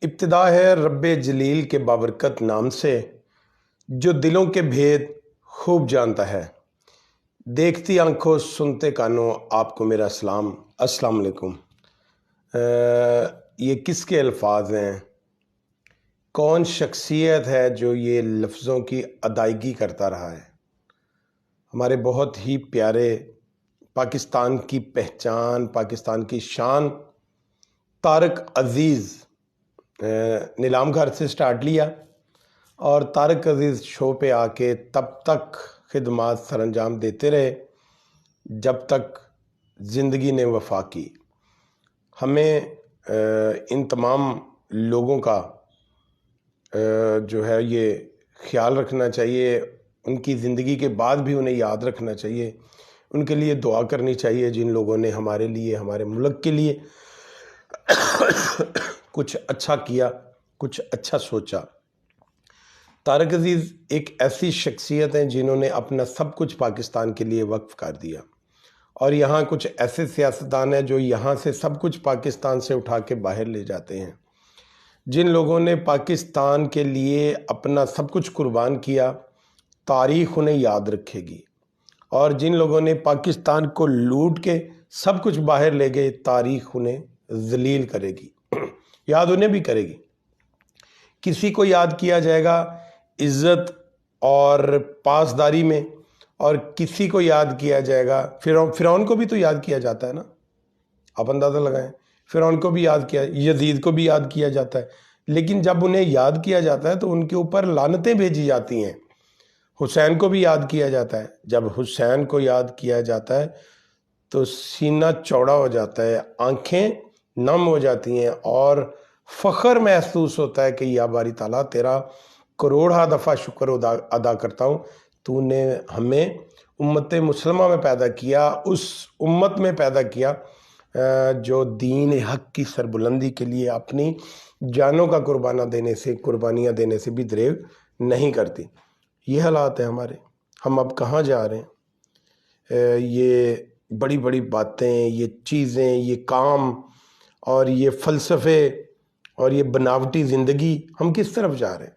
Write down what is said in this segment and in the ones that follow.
ابتدا ہے رب جلیل کے بابرکت نام سے، جو دلوں کے بھید خوب جانتا ہے۔ دیکھتی آنکھوں سنتے کانوں آپ کو میرا سلام، السلام علیکم۔ یہ کس کے الفاظ ہیں؟ کون شخصیت ہے جو یہ لفظوں کی ادائیگی کرتا رہا ہے؟ ہمارے بہت ہی پیارے پاکستان کی پہچان، پاکستان کی شان طارق عزیز نیلام گھر سے سٹارٹ لیا، اور طارق عزیز شو پہ آ کے تب تک خدمات سر انجام دیتے رہے جب تک زندگی نے وفا کی۔ ہمیں ان تمام لوگوں کا جو ہے یہ خیال رکھنا چاہیے، ان کی زندگی کے بعد بھی انہیں یاد رکھنا چاہیے، ان کے لیے دعا کرنی چاہیے جن لوگوں نے ہمارے لیے، ہمارے ملک کے لیے کچھ اچھا کیا، کچھ اچھا سوچا۔ طارق عزیز ایک ایسی شخصیت ہیں جنہوں نے اپنا سب کچھ پاکستان کے لیے وقف کر دیا، اور یہاں کچھ ایسے سیاستدان ہیں جو یہاں سے سب کچھ پاکستان سے اٹھا کے باہر لے جاتے ہیں۔ جن لوگوں نے پاکستان کے لیے اپنا سب کچھ قربان کیا، تاریخ انہیں یاد رکھے گی، اور جن لوگوں نے پاکستان کو لوٹ کے سب کچھ باہر لے گئے، تاریخ انہیں ذلیل کرے گی، یاد انہیں بھی کرے گی۔ کسی کو یاد کیا جائے گا عزت اور پاسداری میں، اور کسی کو یاد کیا جائے گا فرعون کو بھی تو یاد کیا جاتا ہے نا، آپ اندازہ لگائیں، فرعون کو بھی یاد کیا، یزید کو بھی یاد کیا جاتا ہے، لیکن جب انہیں یاد کیا جاتا ہے تو ان کے اوپر لعنتیں بھیجی جاتی ہیں۔ حسین کو بھی یاد کیا جاتا ہے، جب حسین کو یاد کیا جاتا ہے تو سینہ چوڑا ہو جاتا ہے، آنکھیں نم ہو جاتی ہیں، اور فخر محسوس ہوتا ہے کہ یا باری تعالیٰ تیرا کروڑہ دفعہ شکر ادا کرتا ہوں، تو نے ہمیں امت مسلمہ میں پیدا کیا، اس امت میں پیدا کیا جو دین حق کی سربلندی کے لیے اپنی جانوں کا قربانیاں دینے سے بھی دریغ نہیں کرتی۔ یہ حالات ہیں ہمارے، ہم اب کہاں جا رہے ہیں؟ یہ بڑی بڑی باتیں، یہ چیزیں، یہ کام اور یہ فلسفے اور یہ بناوٹی زندگی، ہم کس طرف جا رہے ہیں؟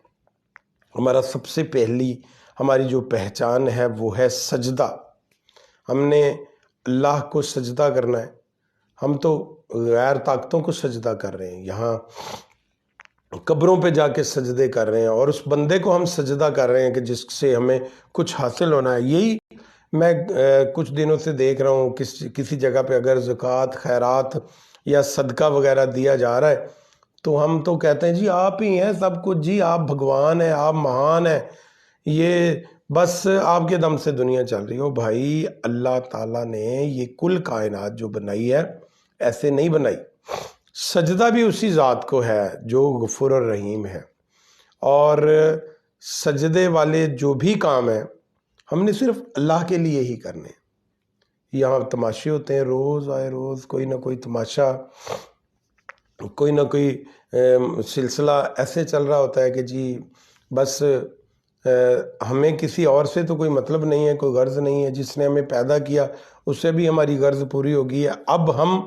ہمارا سب سے پہلی ہماری جو پہچان ہے وہ ہے سجدہ۔ ہم نے اللہ کو سجدہ کرنا ہے، ہم تو غیر طاقتوں کو سجدہ کر رہے ہیں، یہاں قبروں پہ جا کے سجدے کر رہے ہیں، اور اس بندے کو ہم سجدہ کر رہے ہیں کہ جس سے ہمیں کچھ حاصل ہونا ہے۔ یہی میں کچھ دنوں سے دیکھ رہا ہوں، کسی جگہ پہ اگر زکوٰۃ، خیرات یا صدقہ وغیرہ دیا جا رہا ہے تو ہم تو کہتے ہیں جی آپ ہی ہیں سب کچھ، جی آپ بھگوان ہیں، آپ مہان ہیں، یہ بس آپ کے دم سے دنیا چل رہی ہو۔ بھائی اللہ تعالیٰ نے یہ کل کائنات جو بنائی ہے ایسے نہیں بنائی۔ سجدہ بھی اسی ذات کو ہے جو غفور الرحیم ہے، اور سجدے والے جو بھی کام ہیں ہم نے صرف اللہ کے لیے ہی کرنے ہیں۔ یہاں تماشے ہوتے ہیں، روز آئے روز کوئی نہ کوئی تماشا، کوئی نہ کوئی سلسلہ ایسے چل رہا ہوتا ہے کہ جی بس ہمیں کسی اور سے تو کوئی مطلب نہیں ہے، کوئی غرض نہیں ہے، جس نے ہمیں پیدا کیا اس سے بھی ہماری غرض پوری ہو گئی ہے۔ اب ہم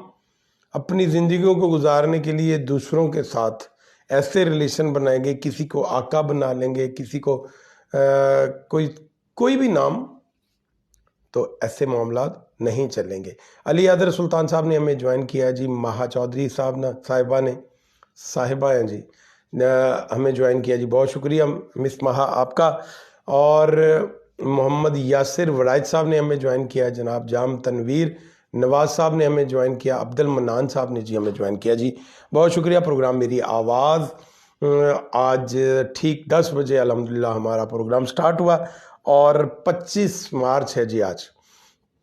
اپنی زندگیوں کو گزارنے کے لیے دوسروں کے ساتھ ایسے ریلیشن بنائیں گے، کسی کو آقا بنا لیں گے، کسی کو کوئی بھی نام، تو ایسے معاملات نہیں چلیں گے۔ علی حیدر سلطان صاحب نے ہمیں جوائن کیا ہے جی، مہا چودھری صاحبہ ہیں جی، ہمیں جوائن کیا جی، بہت شکریہ مس مہا آپ کا۔ اور محمد یاسر وڑائد صاحب نے ہمیں جوائن کیا، جناب جام تنویر نواز صاحب نے ہمیں جوائن کیا، عبد المنان صاحب نے جی ہمیں جوائن کیا جی، بہت شکریہ۔ پروگرام میری آواز آج ٹھیک 10 بجے الحمدللہ ہمارا پروگرام سٹارٹ ہوا، اور 25 مارچ ہے جی آج۔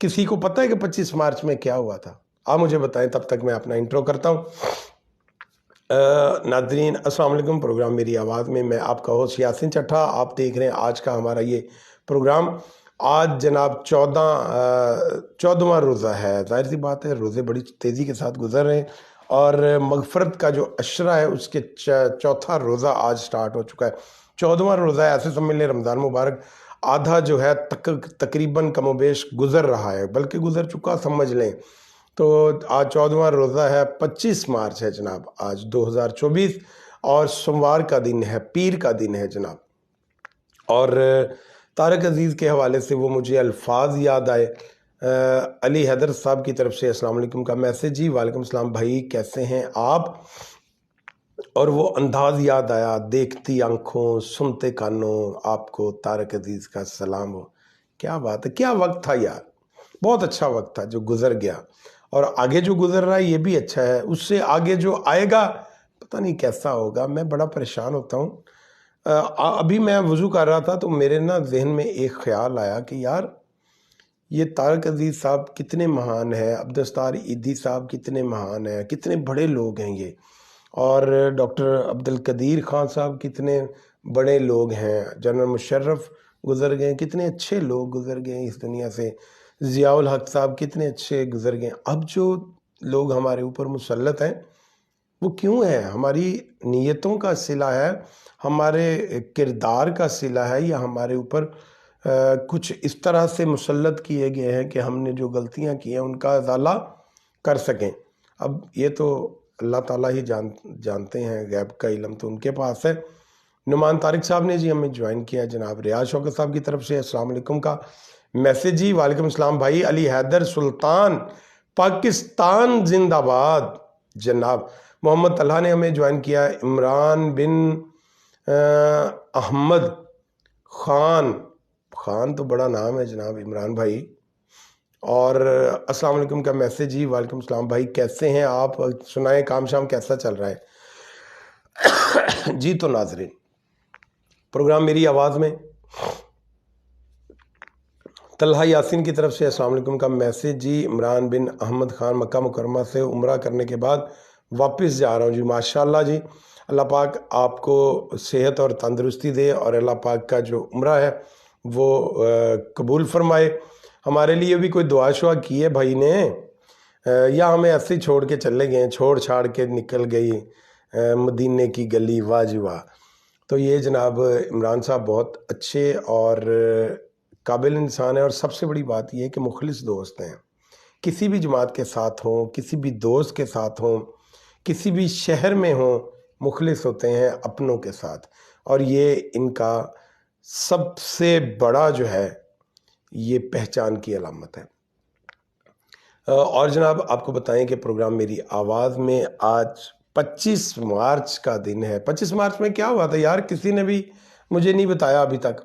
کسی کو پتہ ہے کہ 25 مارچ میں کیا ہوا تھا؟ آپ مجھے بتائیں، تب تک میں اپنا انٹرو کرتا ہوں۔ ناظرین السلام علیکم، پروگرام میری آواز میں آپ کا ہوسٹ یاسین چٹھا، آپ دیکھ رہے ہیں آج کا ہمارا یہ پروگرام۔ آج جناب 14واں روزہ ہے، ظاہر سی بات ہے روزے بڑی تیزی کے ساتھ گزر رہے ہیں، اور مغفرت کا جو عشرہ ہے اس کے چوتھا روزہ آج سٹارٹ ہو چکا ہے۔ 14واں روزہ ہے، ایسے سمجھ لیں رمضان مبارک آدھا جو ہے تقریباً کم و بیش گزر رہا ہے، بلکہ گزر چکا سمجھ لیں۔ تو آج 14واں روزہ ہے، 25 مارچ ہے جناب آج 2024، اور سوموار کا دن ہے، پیر کا دن ہے جناب. اور طارق عزیز کے حوالے سے وہ مجھے الفاظ یاد آئے. علی حیدر صاحب کی طرف سے السلام علیکم کا میسج. جی وعلیکم السلام بھائی، کیسے ہیں آپ؟ اور وہ انداز یاد آیا، دیکھتی آنکھوں سنتے کانوں آپ کو طارق عزیز کا سلام ہو. کیا بات ہے، کیا وقت تھا یار، بہت اچھا وقت تھا جو گزر گیا. اور آگے جو گزر رہا ہے یہ بھی اچھا ہے، اس سے آگے جو آئے گا پتہ نہیں کیسا ہوگا. میں بڑا پریشان ہوتا ہوں. ابھی میں وضو کر رہا تھا تو میرے ذہن میں ایک خیال آیا کہ یار یہ طارق عزیز صاحب کتنے مہان ہیں، عبدالستار ایدھی صاحب کتنے مہان ہیں، کتنے بڑے لوگ ہیں یہ. اور ڈاکٹر عبدالقدیر خان صاحب کتنے بڑے لوگ ہیں. جنرل مشرف گزر گئے، کتنے اچھے لوگ گزر گئے اس دنیا سے. ضیاء الحق صاحب کتنے اچھے گزر گئے. اب جو لوگ ہمارے اوپر مسلط ہیں وہ کیوں ہے؟ ہماری نیتوں کا صلہ ہے، ہمارے کردار کا صلہ ہے، یا ہمارے اوپر کچھ اس طرح سے مسلط کیے گئے ہیں کہ ہم نے جو غلطیاں کی ہیں ان کا ازالہ کر سکیں. اب یہ تو اللہ تعالیٰ ہی جانتے ہیں، غیب کا علم تو ان کے پاس ہے. نعمان طارق صاحب نے جی ہمیں جوائن کیا. جناب ریاض شوکت صاحب کی طرف سے السلام علیکم کا میسج. جی وعلیکم السلام بھائی. علی حیدر سلطان پاکستان زندہ باد. جناب محمد طلحہ نے ہمیں جوائن کیا. عمران بن احمد خان تو بڑا نام ہے جناب عمران بھائی. اور السلام علیکم کا میسج. جی وعلیکم السلام بھائی، کیسے ہیں آپ؟ سنائیں کام شام کیسا چل رہا ہے؟ جی تو ناظرین، پروگرام میری آواز میں طلحہ یاسین کی طرف سے السلام علیکم کا میسج. جی عمران بن احمد خان مکہ مکرمہ سے عمرہ کرنے کے بعد واپس جا رہا ہوں. جی ماشاءاللہ جی، اللہ پاک آپ کو صحت اور تندرستی دے اور اللہ پاک کا جو عمرہ ہے وہ قبول فرمائے. ہمارے لیے بھی کوئی دعا شعا کی ہے بھائی نے، یا ہمیں ایسے ہی چھوڑ کے چلے گئے، چھوڑ چھاڑ کے نکل گئی مدینے کی گلی؟ واہ جی واہ. تو یہ جناب عمران صاحب بہت اچھے اور قابل انسان ہیں، اور سب سے بڑی بات یہ ہے کہ مخلص دوست ہیں. کسی بھی جماعت کے ساتھ ہوں، کسی بھی دوست کے ساتھ ہوں، کسی بھی شہر میں ہوں، مخلص ہوتے ہیں اپنوں کے ساتھ. اور یہ ان کا سب سے بڑا جو ہے یہ پہچان کی علامت ہے. اور جناب آپ کو بتائیں کہ پروگرام میری آواز میں آج 25 مارچ کا دن ہے. 25 مارچ میں کیا ہوا تھا یار؟ کسی نے بھی مجھے نہیں بتایا ابھی تک.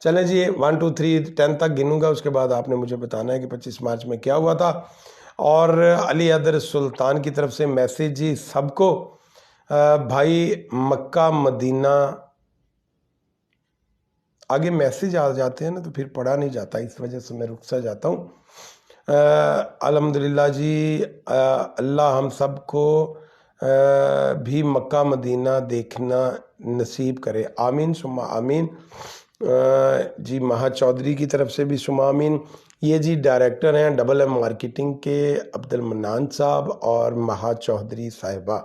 چلیں جی 1 2 3 10 تک گنوں گا، اس کے بعد آپ نے مجھے بتانا ہے کہ 25 مارچ میں کیا ہوا تھا. اور علی حیدر سلطان کی طرف سے میسج. جی سب کو بھائی مکہ مدینہ، آگے میسج آ جاتے ہیں نا تو پھر پڑھا نہیں جاتا، اس وجہ سے میں رک سا جاتا ہوں. الحمدللہ جی، اللہ ہم سب کو بھی مکہ مدینہ دیکھنا نصیب کرے، آمین ثم آمین. جی مہا چودھری کی طرف سے بھی ثم آمین. یہ جی ڈائریکٹر ہیں ڈبل ایم مارکیٹنگ کے عبد المنان صاحب اور مہا چودھری صاحبہ،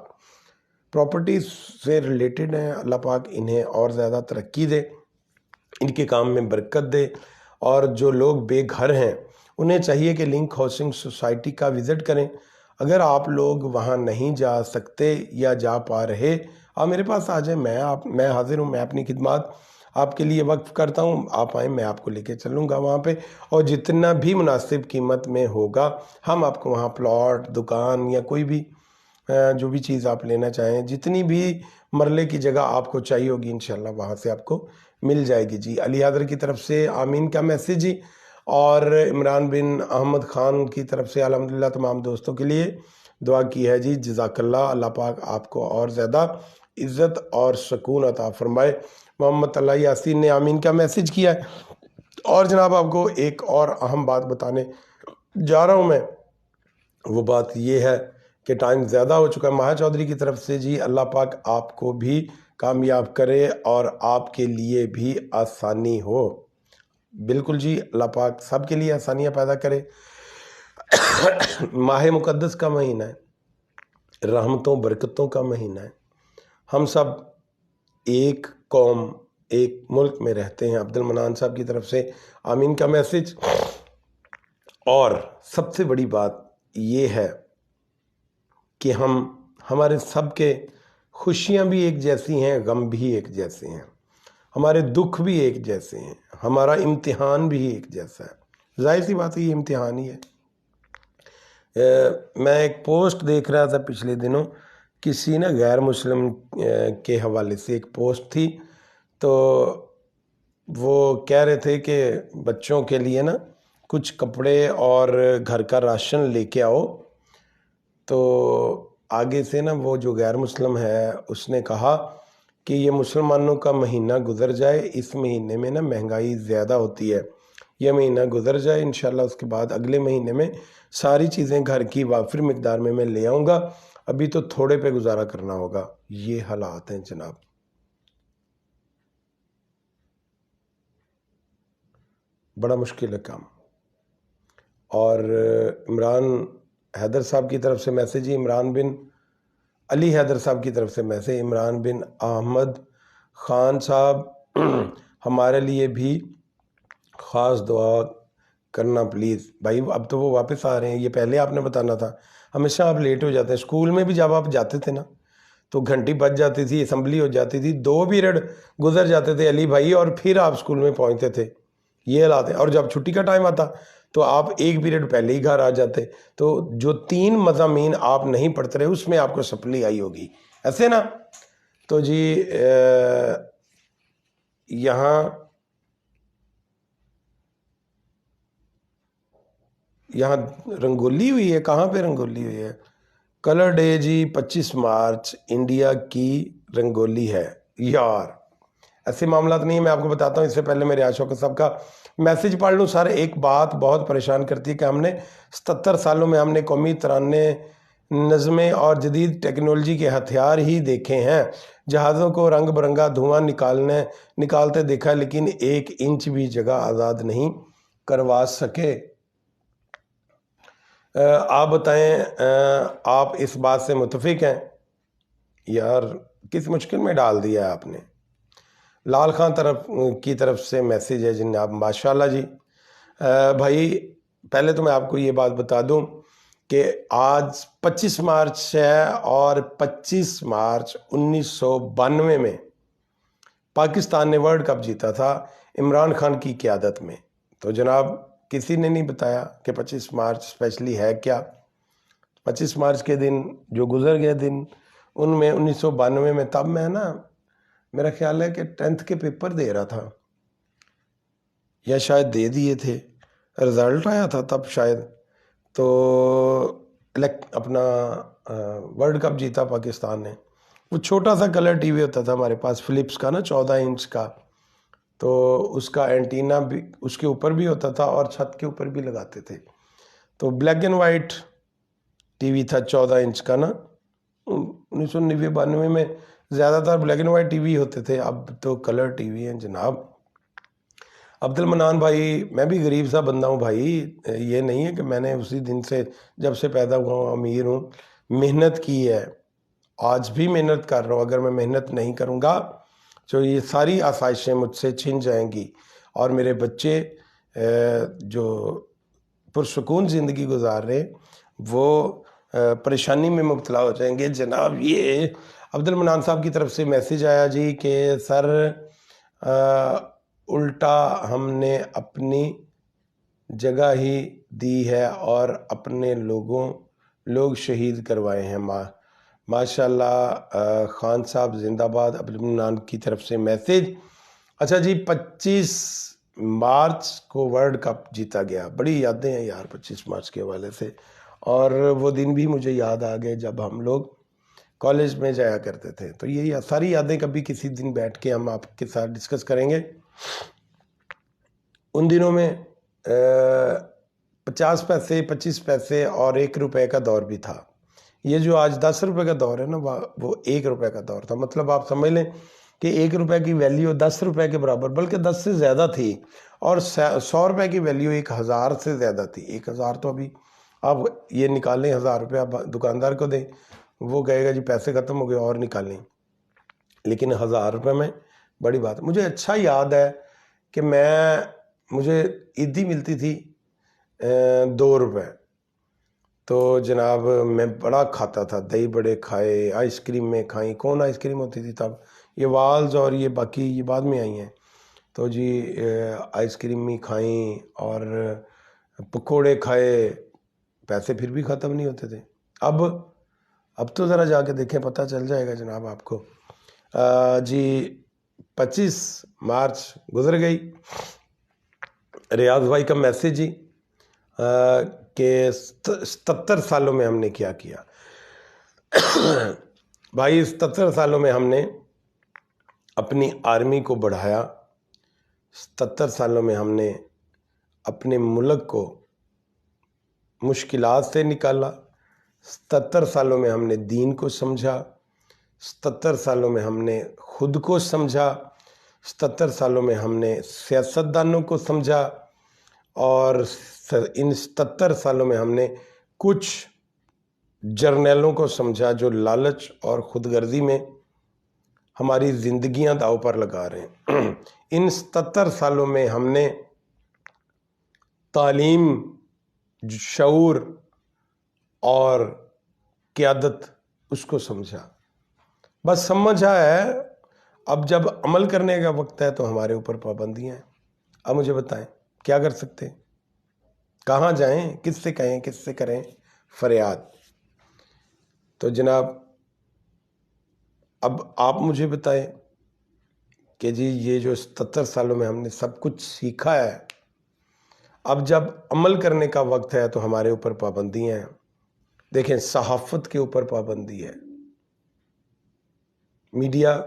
پراپرٹیز سے ریلیٹڈ ہیں. اللہ پاک انہیں اور زیادہ ترقی دے، ان کے کام میں برکت دے. اور جو لوگ بے گھر ہیں انہیں چاہیے کہ لنک ہاؤسنگ سوسائٹی کا وزٹ کریں. اگر آپ لوگ وہاں نہیں جا سکتے یا جا پا رہے، آپ میرے پاس آ جائیں، میں حاضر ہوں، میں اپنی خدمات آپ کے لیے وقف کرتا ہوں. آپ آئیں، میں آپ کو لے کے چلوں گا وہاں پہ، اور جتنا بھی مناسب قیمت میں ہوگا ہم آپ کو وہاں پلاٹ، دکان یا کوئی بھی جو بھی چیز آپ لینا چاہیں، جتنی بھی مرلے کی جگہ آپ کو چاہیے ہوگی انشاءاللہ وہاں سے آپ کو مل جائے گی. جی علی حیدر کی طرف سے آمین کا میسج. جی اور عمران بن احمد خان کی طرف سے الحمدللہ تمام دوستوں کے لیے دعا کی ہے. جی جزاک اللہ، اللہ پاک آپ کو اور زیادہ عزت اور سکون عطا فرمائے. محمد طلحہ یاسین نے آمین کا میسج کیا ہے. اور جناب آپ کو ایک اور اہم بات بتانے جا رہا ہوں میں، وہ بات یہ ہے کہ ٹائم زیادہ ہو چکا ہے. مہا چودھری کی طرف سے جی اللہ پاک آپ کو بھی کامیاب کرے اور آپ کے لیے بھی آسانی ہو. بالکل جی، اللہ پاک سب کے لیے آسانیاں پیدا کرے. ماہ مقدس کا مہینہ ہے، رحمتوں برکتوں کا مہینہ ہے. ہم سب ایک قوم ایک ملک میں رہتے ہیں. عبد المنان صاحب کی طرف سے آمین کا میسج. اور سب سے بڑی بات یہ ہے کہ ہمارے سب کے خوشیاں بھی ایک جیسی ہیں، غم بھی ایک جیسے ہیں، ہمارے دکھ بھی ایک جیسے ہیں، ہمارا امتحان بھی ایک جیسا ہے۔ ظاہر سی بات ہے یہ امتحان ہی ہے۔ میں ایک پوسٹ دیکھ رہا تھا پچھلے دنوں، کسی نا غیر مسلم کے حوالے سے ایک پوسٹ تھی، تو وہ کہہ رہے تھے کہ بچوں کے لیے نا کچھ کپڑے اور گھر کا راشن لے کے آؤ۔ تو آگے سے نا وہ جو غیر مسلم ہے اس نے کہا کہ یہ مسلمانوں کا مہینہ گزر جائے، اس مہینے میں نا مہنگائی زیادہ ہوتی ہے، یہ مہینہ گزر جائے انشاءاللہ، اس کے بعد اگلے مہینے میں ساری چیزیں گھر کی وافر مقدار میں لے آؤں گا، ابھی تو تھوڑے پہ گزارا کرنا ہوگا۔ یہ حالات ہیں جناب۔ بڑا مشکل ہے کام۔ اور عمران حیدر صاحب کی طرف سے میسیج، عمران بن علی حیدر صاحب کی طرف سے میسیج، عمران بن احمد خان صاحب ہمارے لیے بھی خاص دعا کرنا پلیز۔ بھائی اب تو وہ واپس آ رہے ہیں، یہ پہلے آپ نے بتانا تھا، ہمیشہ آپ لیٹ ہو جاتے ہیں۔ اسکول میں بھی جب آپ جاتے تھے نا تو گھنٹی بج جاتی تھی، اسمبلی ہو جاتی تھی، 2 پیریڈ گزر جاتے تھے علی بھائی، اور پھر آپ اسکول میں پہنچتے تھے۔ یہ حالات ہیں۔ اور جب چھٹی کا ٹائم آتا تو آپ 1 پیریڈ پہلے ہی گھر آ جاتے، تو جو 3 مضامین آپ نہیں پڑھتے رہے اس میں آپ کو سپلی آئی ہوگی، ایسے نا۔ تو جی یہاں رنگولی ہوئی ہے، کہاں پہ رنگولی ہوئی ہے؟ کلر ڈے جی 25 مارچ انڈیا کی رنگولی ہے یار۔ ایسے معاملات نہیں ہیں، میں آپ کو بتاتا ہوں۔ اس سے پہلے میرے عاشق صاحب کا میسیج پڑھ لوں سر۔ ایک بات بہت پریشان کرتی ہے کہ ہم نے 77 سالوں میں ہم نے قومی ترانے، نظمیں اور جدید ٹیکنالوجی کے ہتھیار ہی دیکھے ہیں، جہازوں کو رنگ برنگا دھواں نکالتے دیکھا، لیکن 1 انچ بھی جگہ آزاد نہیں کروا سکے۔ آپ بتائیں، آپ اس بات سے متفق ہیں؟ یار کس مشکل میں ڈال دیا ہے آپ نے۔ لال خان کی طرف سے میسیج ہے جناب، ماشاءاللہ جی۔ بھائی پہلے تو میں آپ کو یہ بات بتا دوں کہ آج 25 مارچ ہے، اور 25 مارچ 1992 میں پاکستان نے ورلڈ کپ جیتا تھا عمران خان کی قیادت میں۔ تو جناب کسی نے نہیں بتایا کہ 25 مارچ اسپیشلی ہے کیا۔ 25 مارچ کے دن جو گزر گئے دن، ان میں 1992 میں، تب میں نا میرا خیال ہے کہ 10th کے پیپر دے رہا تھا، یا شاید دے دیے تھے، رزلٹ آیا تھا تب شاید۔ تو اپنا ورلڈ کپ جیتا پاکستان نے۔ وہ چھوٹا سا کلر ٹی وی ہوتا تھا ہمارے پاس، فلپس کا نا، 14 انچ کا، تو اس کا اینٹینا بھی اس کے اوپر بھی ہوتا تھا اور چھت کے اوپر بھی لگاتے تھے۔ تو black and white T V تھا 14 انچ کا نا۔ 1992 میں زیادہ تر black and white T V ہوتے تھے، اب تو کلر ٹی وی ہیں جناب۔ عبد المنان بھائی، میں بھی غریب سا بندہ ہوں بھائی، یہ نہیں ہے کہ میں نے اسی دن سے جب سے پیدا ہوا ہوں امیر ہوں، محنت کی ہے، آج بھی محنت کر رہا ہوں۔ اگر میں محنت نہیں کروں گا تو یہ ساری آسائشیں مجھ سے چھن جائیں گی، اور میرے بچے جو پرسکون زندگی گزار رہے وہ پریشانی میں مبتلا ہو جائیں گے جناب۔ یہ عبد المنان صاحب کی طرف سے میسیج آیا جی کہ سر الٹا ہم نے اپنی جگہ ہی دی ہے اور اپنے لوگ شہید کروائے ہیں۔ ماشاء اللہ خان صاحب زندہ باد۔ عبد المنان کی طرف سے میسیج۔ اچھا جی 25 مارچ کو ورلڈ کپ جیتا گیا، بڑی یادیں ہیں یار 25 مارچ کے حوالے سے، اور وہ دن بھی مجھے یاد آ گئے جب ہم لوگ کالج میں جایا کرتے تھے۔ تو یہ ساری یادیں کبھی کسی دن بیٹھ کے ہم آپ کے ساتھ ڈسکس کریں گے۔ ان دنوں میں 50 پیسے، 25 پیسے اور 1 روپے کا دور بھی تھا۔ یہ جو آج 10 روپے کا دور ہے نا، وہ 1 روپے کا دور تھا۔ مطلب آپ سمجھ لیں کہ 1 روپے کی ویلیو 10 روپے کے برابر، بلکہ 10 سے زیادہ تھی، اور 100 روپے کی ویلیو 1000 سے زیادہ تھی۔ 1000 تو ابھی آپ یہ نکالیں، 1000 روپے آپ دکاندار کو دیں، وہ کہے گا جی پیسے ختم ہو گئے اور نکالیں، لیکن 1000 روپے میں بڑی بات ہے۔ مجھے اچھا یاد ہے کہ مجھے عیدی ملتی تھی 2 روپے، تو جناب میں بڑا کھاتا تھا، دہی بڑے کھائے، آئس کریم میں کھائیں، کون آئس کریم ہوتی تھی تب، یہ والز اور یہ باقی یہ بعد میں آئی ہیں، تو جی آئس کریم بھی کھائیں اور پکوڑے کھائے، پیسے پھر بھی ختم نہیں ہوتے تھے۔ اب تو ذرا جا کے دیکھیں، پتہ چل جائے گا جناب آپ کو۔ جی 25 مارچ گزر گئی۔ ریاض بھائی کا میسیج جی کہ 77 سالوں میں ہم نے کیا کیا۔ بھائی 77 سالوں میں ہم نے اپنی آرمی کو بڑھایا، 77 سالوں میں ہم نے اپنے ملک کو مشکلات سے نکالا، 77 سالوں میں ہم نے دین کو سمجھا، 77 سالوں میں ہم نے خود کو سمجھا، 77 سالوں میں ہم نے سیاستدانوں کو سمجھا، اور ان 77 سالوں میں ہم نے کچھ جرنیلوں کو سمجھا جو لالچ اور خود غرضی میں ہماری زندگیاں داؤ پر لگا رہے ہیں۔ ان 77 سالوں میں ہم نے تعلیم، شعور اور قیادت اس کو سمجھا، بس سمجھا ہے۔ اب جب عمل کرنے کا وقت ہے تو ہمارے اوپر پابندیاں ہیں۔ اب مجھے بتائیں کیا کر سکتے، کہاں جائیں، کس سے کہیں، کس سے کریں فریاد؟ تو جناب اب آپ مجھے بتائیں کہ جی یہ جو 77 سالوں میں ہم نے سب کچھ سیکھا ہے، اب جب عمل کرنے کا وقت ہے تو ہمارے اوپر پابندیاں ہیں۔ دیکھیں صحافت کے اوپر پابندی ہے، میڈیا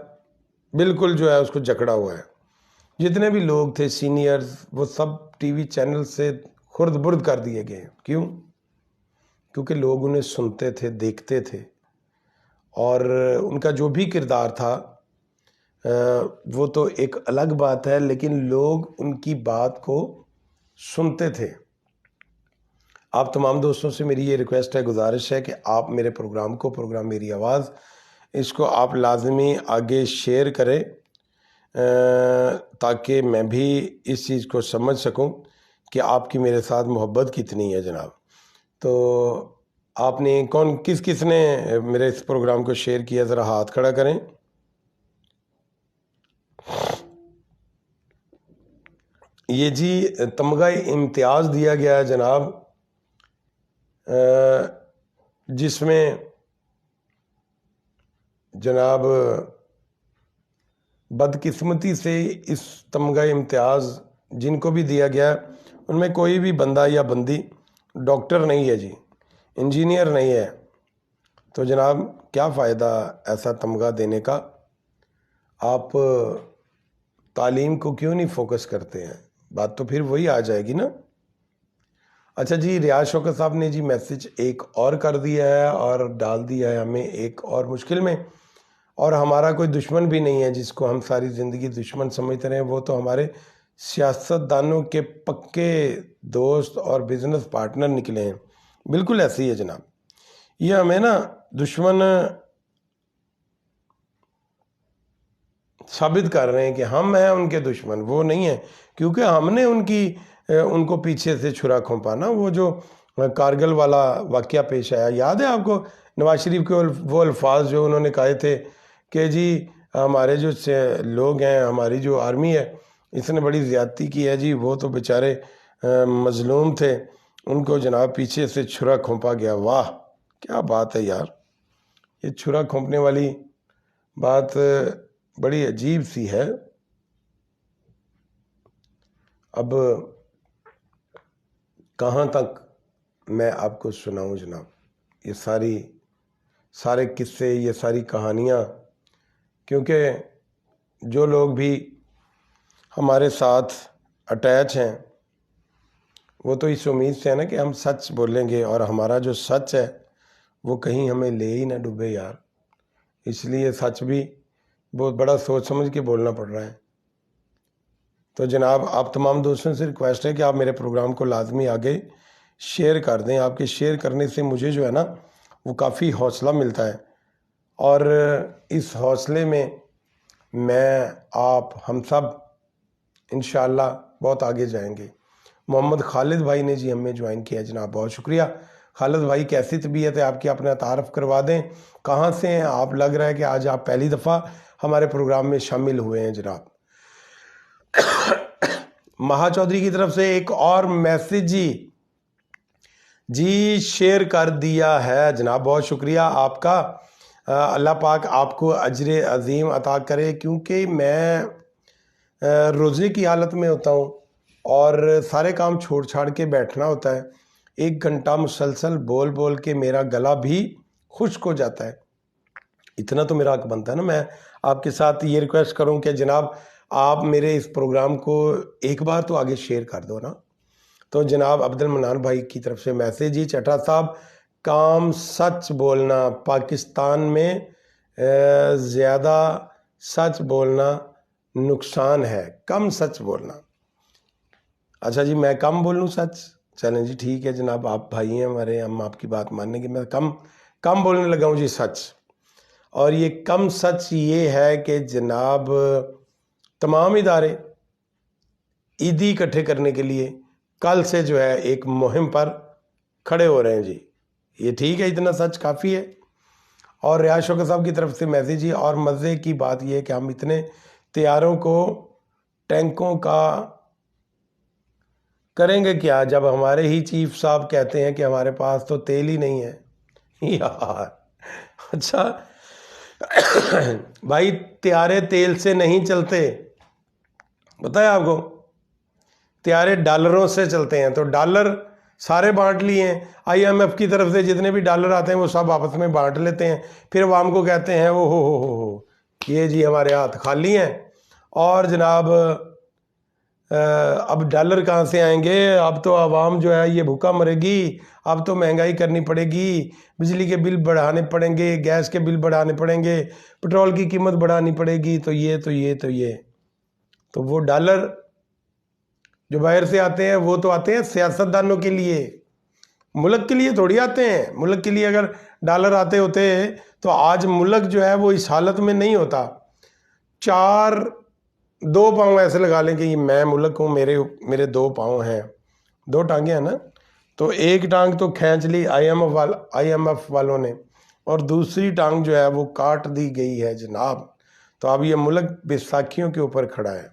بالکل جو ہے اس کو جکڑا ہوا ہے، جتنے بھی لوگ تھے سینئرز وہ سب ٹی وی چینل سے خرد برد کر دیے گئے۔ کیوں؟ کیونکہ لوگ انہیں سنتے تھے، دیکھتے تھے، اور ان کا جو بھی کردار تھا وہ تو ایک الگ بات ہے، لیکن لوگ ان کی بات کو سنتے تھے۔ آپ تمام دوستوں سے میری یہ ریکویسٹ ہے، گزارش ہے کہ آپ میرے پروگرام کو، پروگرام میری آواز، اس کو آپ لازمی آگے شیئر کریں تاکہ میں بھی اس چیز کو سمجھ سکوں کہ آپ کی میرے ساتھ محبت کتنی ہے جناب۔ تو آپ نے کس نے میرے اس پروگرام کو شیئر کیا، ذرا ہاتھ کھڑا کریں۔ یہ جی تمغہ امتیاز دیا گیا ہے جناب، جس میں جناب بدقسمتی سے اس تمغہ امتیاز جن کو بھی دیا گیا ان میں کوئی بھی بندہ یا بندی ڈاکٹر نہیں ہے جی، انجینئر نہیں ہے، تو جناب کیا فائدہ ایسا تمغہ دینے کا؟ آپ تعلیم کو کیوں نہیں فوکس کرتے ہیں؟ بات تو پھر وہی آ جائے گی نا۔ اچھا جی ریاض شوکت صاحب نے جی میسیج ایک اور کر دیا ہے اور ڈال دیا ہے ہمیں ایک اور مشکل میں، اور ہمارا کوئی دشمن بھی نہیں ہے جس کو ہم ساری زندگی دشمن سمجھتے رہے، وہ تو ہمارے سیاست دانوں کے پکے دوست اور بزنس پارٹنر نکلے ہیں۔ بالکل ایسے ہی ہے جناب، یہ ہمیں نا دشمن ثابت کر رہے ہیں کہ ہم ہیں ان کے دشمن، وہ نہیں ہیں، کیونکہ ہم نے ان کو پیچھے سے چھرا کھونپا نا۔ وہ جو کارگل والا واقعہ پیش آیا، یاد ہے آپ کو؟ نواز شریف کے وہ الفاظ جو انہوں نے کہے تھے کہ جی ہمارے جو لوگ ہیں، ہماری جو آرمی ہے، اس نے بڑی زیادتی کی ہے جی، وہ تو بیچارے مظلوم تھے، ان کو جناب پیچھے سے چھرا کھونپا گیا۔ واہ کیا بات ہے یار، یہ چھرا کھونپنے والی بات بڑی عجیب سی ہے۔ اب کہاں تک میں آپ کو سناؤں جناب یہ سارے قصے، یہ ساری کہانیاں، کیونکہ جو لوگ بھی ہمارے ساتھ اٹیچ ہیں وہ تو اس امید سے ہے نا کہ ہم سچ بولیں گے، اور ہمارا جو سچ ہے وہ کہیں ہمیں لے ہی نہ ڈوبے یار، اس لیے سچ بھی بہت بڑا سوچ سمجھ کے بولنا پڑ رہا ہے۔ تو جناب آپ تمام دوستوں سے ریکویسٹ ہے کہ آپ میرے پروگرام کو لازمی آگے شیئر کر دیں۔ آپ کے شیئر کرنے سے مجھے جو ہے نا وہ کافی حوصلہ ملتا ہے، اور اس حوصلے میں آپ ہم سب انشاءاللہ بہت آگے جائیں گے۔ محمد خالد بھائی نے جی ہمیں جوائن کیا جناب، بہت شکریہ خالد بھائی کیسی طبیعت ہے آپ کی؟ اپنا تعارف کروا دیں، کہاں سے ہیں آپ؟ لگ رہا ہے کہ آج آپ پہلی دفعہ ہمارے پروگرام میں شامل ہوئے ہیں جناب۔ مہا چودھری کی طرف سے ایک اور میسج جی شیئر کر دیا ہے جناب، بہت شکریہ آپ کا، اللہ پاک آپ کو اجر عظیم عطا کرے، کیونکہ میں روزے کی حالت میں ہوتا ہوں اور سارے کام چھوڑ چھاڑ کے بیٹھنا ہوتا ہے، 1 گھنٹہ مسلسل بول بول کے میرا گلا بھی خشک ہو جاتا ہے۔ اتنا تو میرا حق بنتا ہے نا، میں آپ کے ساتھ یہ ریکویسٹ کروں کہ جناب آپ میرے اس پروگرام کو ایک بار تو آگے شیئر کر دو نا۔ تو جناب عبد المنان بھائی کی طرف سے میسیج ہی، چٹھا صاحب کام سچ بولنا، پاکستان میں زیادہ سچ بولنا نقصان ہے، کم سچ بولنا۔ اچھا جی میں کم بولوں سچ؟ چلیں جی ٹھیک ہے جناب، آپ بھائی ہیں ہمارے، ہم آپ کی بات مانیں گے، میں کم بولنے لگا ہوں جی سچ۔ اور یہ کم سچ یہ ہے کہ جناب تمام ادارے عیدی اکٹھے کرنے کے لیے کل سے جو ہے ایک مہم پر کھڑے ہو رہے ہیں جی، یہ ٹھیک ہے، اتنا سچ کافی ہے۔ اور ریاض شوکت صاحب کی طرف سے میسیج جی، اور مزے کی بات یہ ہے کہ ہم اتنے تیاروں کو ٹینکوں کا کریں گے کیا جب ہمارے ہی چیف صاحب کہتے ہیں کہ ہمارے پاس تو تیل ہی نہیں ہے یار۔ اچھا بھائی تیارے تیل سے نہیں چلتے، پتہ ہے آپ کو، تیارے ڈالروں سے چلتے ہیں، تو ڈالر سارے بانٹ لیے ہیں، IMF کی طرف سے جتنے بھی ڈالر آتے ہیں وہ سب آپس میں بانٹ لیتے ہیں، پھر عوام کو کہتے ہیں وہ ہو یہ جی ہمارے ہاتھ خالی ہیں، اور جناب اب ڈالر کہاں سے آئیں گے؟ اب تو عوام جو ہے یہ بھوکا مرے گی، اب تو مہنگائی کرنی پڑے گی، بجلی کے بل بڑھانے پڑیں گے، گیس کے بل بڑھانے پڑیں گے، پٹرول کی قیمت بڑھانی پڑے گی، تو وہ ڈالر جو باہر سے آتے ہیں وہ تو آتے ہیں سیاستدانوں کے لیے، ملک کے لیے تھوڑی آتے ہیں۔ ملک کے لیے اگر ڈالر آتے ہوتے تو آج ملک جو ہے وہ اس حالت میں نہیں ہوتا۔ 2 پاؤں ایسے لگا لیں کہ یہ میں ملک ہوں، میرے 2 پاؤں ہیں، 2 ٹانگیں ہیں نا، تو ایک ٹانگ تو کھینچ لی IMF والوں نے اور دوسری ٹانگ جو ہے وہ کاٹ دی گئی ہے جناب، تو اب یہ ملک بیساکھیوں کے اوپر کھڑا ہے،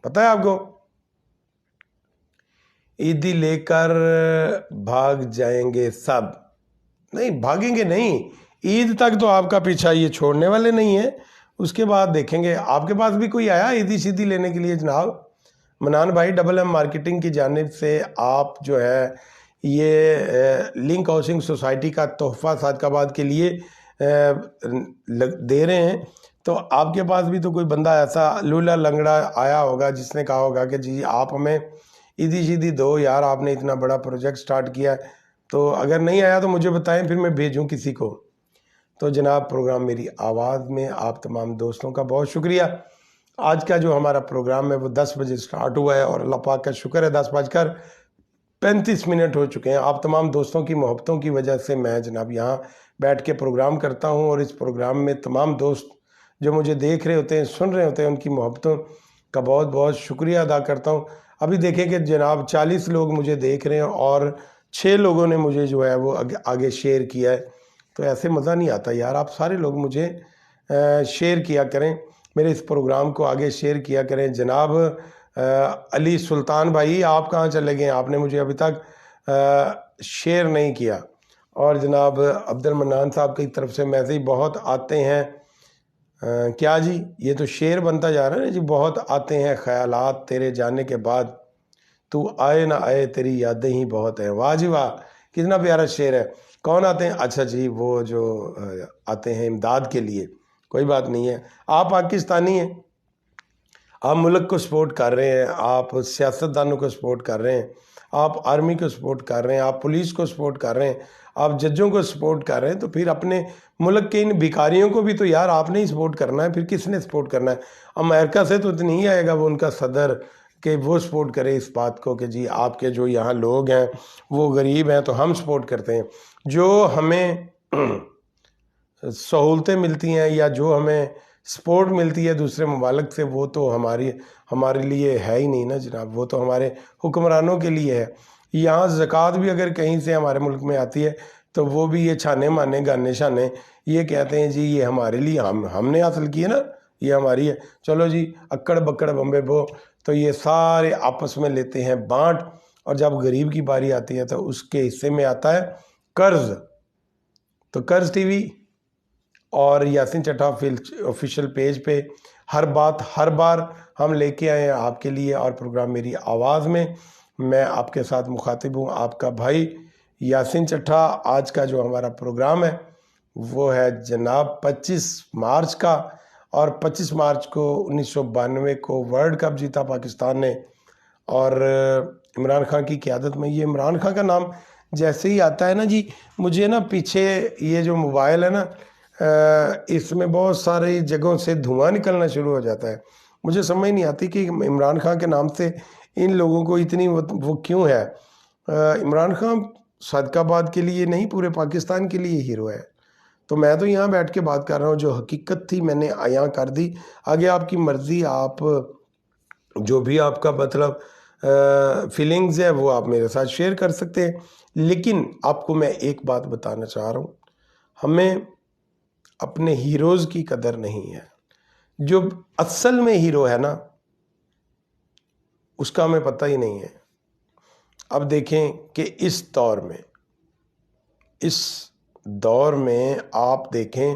پتہ ہے آپ کو۔ عیدی لے کر بھاگ جائیں گے سب؟ نہیں بھاگیں گے نہیں، عید تک تو آپ کا پیچھا یہ چھوڑنے والے نہیں ہیں، اس کے بعد دیکھیں گے۔ آپ کے پاس بھی کوئی آیا عیدی شیدی لینے کے لیے جناب؟ منان بھائی MM مارکیٹنگ کی جانب سے آپ جو ہے یہ لنک ہاؤسنگ سوسائٹی کا تحفہ صادقہ آباد کے لیے دے رہے ہیں، تو آپ کے پاس بھی تو کوئی بندہ ایسا لولا لنگڑا آیا ہوگا جس نے کہا ہوگا کہ جی آپ ہمیں عیدی شیدی دو یار، آپ نے اتنا بڑا پروجیکٹ سٹارٹ کیا ہے، تو اگر نہیں آیا تو مجھے بتائیں، پھر میں بھیجوں کسی کو۔ تو جناب پروگرام میری آواز میں آپ تمام دوستوں کا بہت شکریہ۔ آج کا جو ہمارا پروگرام ہے وہ 10 بجے سٹارٹ ہوا ہے اور اللہ پاک کا شکر ہے 10:35 ہو چکے ہیں۔ آپ تمام دوستوں کی محبتوں کی وجہ سے میں جناب یہاں بیٹھ کے پروگرام کرتا ہوں، اور اس پروگرام میں تمام دوست جو مجھے دیکھ رہے ہوتے ہیں، سن رہے ہوتے ہیں، ان کی محبتوں کا بہت بہت شکریہ ادا کرتا ہوں۔ ابھی دیکھیں کہ جناب 40 لوگ مجھے دیکھ رہے ہیں اور 6 لوگوں نے مجھے جو ہے وہ آگے شیئر کیا ہے، تو ایسے مزہ نہیں آتا یار، آپ سارے لوگ مجھے شیئر کیا کریں، میرے اس پروگرام کو آگے شیئر کیا کریں۔ جناب علی سلطان بھائی آپ کہاں چلے گئے؟ آپ نے مجھے ابھی تک شیئر نہیں کیا۔ اور جناب عبد المنان صاحب کی طرف سے میسیج بہت آتے ہیں، کیا جی یہ تو شعر بنتا جا رہا ہے نا جی، بہت آتے ہیں خیالات تیرے جانے کے بعد، تو آئے نہ آئے تیری یادیں ہی بہت ہیں۔ واہ جی واہ، کتنا پیارا شعر ہے۔ کون آتے ہیں؟ اچھا جی وہ جو آتے ہیں امداد کے لیے، کوئی بات نہیں ہے، آپ پاکستانی ہیں، آپ ملک کو سپورٹ کر رہے ہیں، آپ سیاستدانوں کو سپورٹ کر رہے ہیں، آپ آرمی کو سپورٹ کر رہے ہیں، آپ پولیس کو سپورٹ کر رہے ہیں، آپ ججوں کو سپورٹ کر رہے ہیں، تو پھر اپنے ملک کے ان بھکاریوں کو بھی تو یار آپ نے ہی سپورٹ کرنا ہے، پھر کس نے سپورٹ کرنا ہے؟ امریکہ سے تو نہیں آئے گا وہ ان کا صدر کہ وہ سپورٹ کرے اس بات کو کہ جی آپ کے جو یہاں لوگ ہیں وہ غریب ہیں تو ہم سپورٹ کرتے ہیں۔ جو ہمیں سہولتیں ملتی ہیں یا جو ہمیں سپورٹ ملتی ہے دوسرے ممالک سے، وہ تو ہمارے لیے ہے ہی نہیں نا جناب، وہ تو ہمارے حکمرانوں کے لیے ہے۔ یہاں زکوٰۃ بھی اگر کہیں سے ہمارے ملک میں آتی ہے تو وہ بھی یہ چھانے مانے گانے شانے یہ کہتے ہیں جی یہ ہمارے لیے ہم نے حاصل کی ہے نا، یہ ہماری ہے، چلو جی اکڑ بکڑ بمبے بو، تو یہ سارے آپس میں لیتے ہیں بانٹ، اور جب غریب کی باری آتی ہے تو اس کے حصے میں آتا ہے قرض۔ تو قرض ٹی وی اور یاسین چٹھا آفیشیل پیج پہ ہر بار ہم لے کے آئے ہیں آپ کے لیے، اور پروگرام میری آواز میں میں آپ کے ساتھ مخاطب ہوں، آپ کا بھائی یاسین چٹھا۔ آج کا جو ہمارا پروگرام ہے وہ ہے جناب 25 مارچ کا، اور 25 مارچ کو 1992 کو ورلڈ کپ جیتا پاکستان نے، اور عمران خان کی قیادت میں۔ یہ عمران خان کا نام جیسے ہی آتا ہے نا جی، مجھے نا پیچھے یہ جو موبائل ہے نا اس میں بہت ساری جگہوں سے دھواں نکلنا شروع ہو جاتا ہے، مجھے سمجھ نہیں آتی کہ عمران خان کے نام سے ان لوگوں کو اتنی وہ کیوں ہے۔ عمران خان صادق آباد کے لیے نہیں، پورے پاکستان کے لیے ہیرو ہے۔ تو میں تو یہاں بیٹھ کے بات کر رہا ہوں، جو حقیقت تھی میں نے یہاں کر دی، آگے آپ کی مرضی، آپ جو بھی آپ کا مطلب فیلنگز ہے وہ آپ میرے ساتھ شیئر کر سکتے ہیں۔ لیکن آپ کو میں ایک بات بتانا چاہ رہا ہوں، ہمیں اپنے ہیروز کی قدر نہیں ہے۔ جو اصل میں ہیرو ہے نا اس کا ہمیں پتہ ہی نہیں ہے۔ اب دیکھیں کہ اس دور میں آپ دیکھیں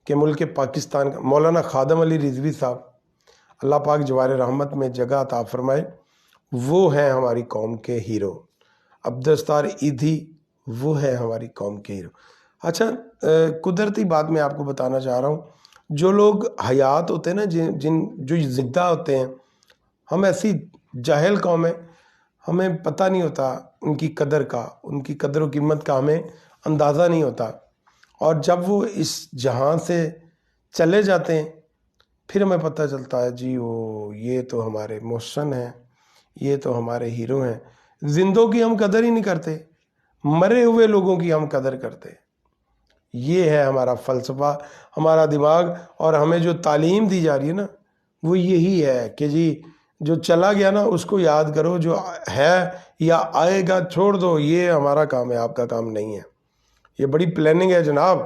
کہ ملک پاکستان کا مولانا خادم علی رضوی صاحب، اللہ پاک جوار رحمت میں جگہ عطا فرمائے، وہ ہیں ہماری قوم کے ہیرو۔ عبدالستار ایدھی وہ ہے ہماری قوم کے ہیرو۔ اچھا قدرتی بات میں آپ کو بتانا چاہ رہا ہوں، جو لوگ حیات ہوتے ہیں نا، جو زندہ ہوتے ہیں، ہم ایسی جاہل قوم ہے، ہمیں پتہ نہیں ہوتا ان کی قدر کا، ان کی قدر و قیمت کا ہمیں اندازہ نہیں ہوتا، اور جب وہ اس جہاں سے چلے جاتے ہیں پھر ہمیں پتہ چلتا ہے جی یہ تو ہمارے محسن ہیں، یہ تو ہمارے ہیرو ہیں۔ زندوں کی ہم قدر ہی نہیں کرتے، مرے ہوئے لوگوں کی ہم قدر کرتے۔ یہ ہے ہمارا فلسفہ، ہمارا دماغ، اور ہمیں جو تعلیم دی جا رہی ہے نا وہ یہی ہے کہ جی جو چلا گیا نا اس کو یاد کرو، جو ہے یا آئے گا چھوڑ دو، یہ ہمارا کام ہے، آپ کا کام نہیں ہے۔ یہ بڑی پلاننگ ہے جناب،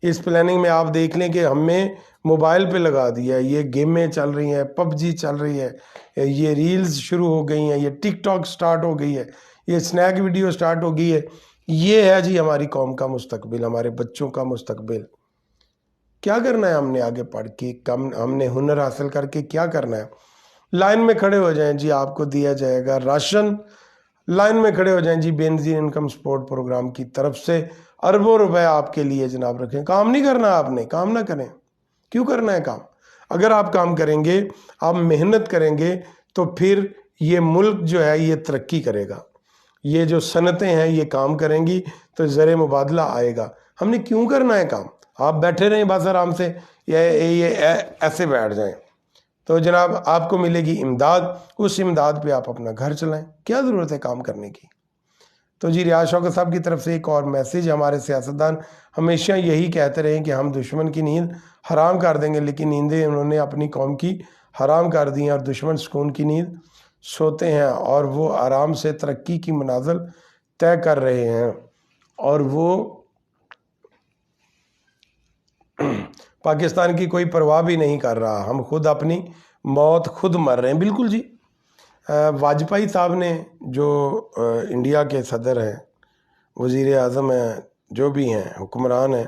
اس پلاننگ میں آپ دیکھ لیں کہ ہمیں موبائل پہ لگا دیا ہے، یہ گیمیں چل رہی ہیں، پب جی چل رہی ہے، یہ ریلز شروع ہو گئی ہیں، یہ ٹک ٹاک سٹارٹ ہو گئی ہے، یہ سنیک ویڈیو سٹارٹ ہو گئی ہے۔ یہ ہے جی ہماری قوم کا مستقبل، ہمارے بچوں کا مستقبل۔ کیا کرنا ہے ہم نے آگے پڑھ کے، ہم نے ہنر حاصل کر کے کیا کرنا ہے؟ لائن میں کھڑے ہو جائیں جی، آپ کو دیا جائے گا راشن، لائن میں کھڑے ہو جائیں جی، بے نظیر انکم سپورٹ پروگرام کی طرف سے اربوں روپے آپ کے لیے جناب رکھیں۔ کام نہیں کرنا، آپ نے کام نہ کریں، کیوں کرنا ہے کام؟ اگر آپ کام کریں گے، آپ محنت کریں گے تو پھر یہ ملک جو ہے یہ ترقی کرے گا، یہ جو صنعتیں ہیں یہ کام کریں گی تو زر مبادلہ آئے گا۔ ہم نے کیوں کرنا ہے کام؟ آپ بیٹھے رہیں بس آرام سے، یہ ایسے بیٹھ جائیں تو جناب آپ کو ملے گی امداد، اس امداد پہ آپ اپنا گھر چلائیں، کیا ضرورت ہے کام کرنے کی؟ تو جی ریاض شوکت صاحب کی طرف سے ایک اور میسیج، ہمارے سیاستدان ہمیشہ یہی کہتے رہے کہ ہم دشمن کی نیند حرام کر دیں گے، لیکن نیندیں انہوں نے اپنی قوم کی حرام کر دی ہیں، اور دشمن سکون کی نیند سوتے ہیں، اور وہ آرام سے ترقی کی منازل طے کر رہے ہیں، اور وہ پاکستان کی کوئی پرواہ بھی نہیں کر رہا، ہم خود اپنی موت خود مر رہے ہیں۔ بالکل جی، واجپئی صاحب نے جو انڈیا کے صدر ہیں، وزیر اعظم ہیں، جو بھی ہیں حکمران ہیں،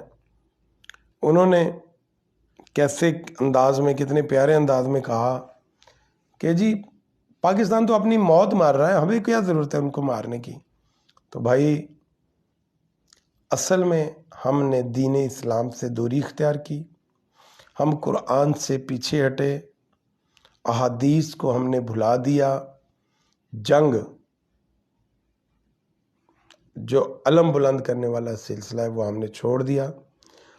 انہوں نے کیسے انداز میں، کتنے پیارے انداز میں کہا کہ جی پاکستان تو اپنی موت مار رہا ہے، ہمیں کیا ضرورت ہے ان کو مارنے کی؟ تو بھائی اصل میں ہم نے دین اسلام سے دوری اختیار کی، ہم قرآن سے پیچھے ہٹے، احادیث کو ہم نے بھلا دیا، جنگ جو علم بلند کرنے والا سلسلہ ہے وہ ہم نے چھوڑ دیا،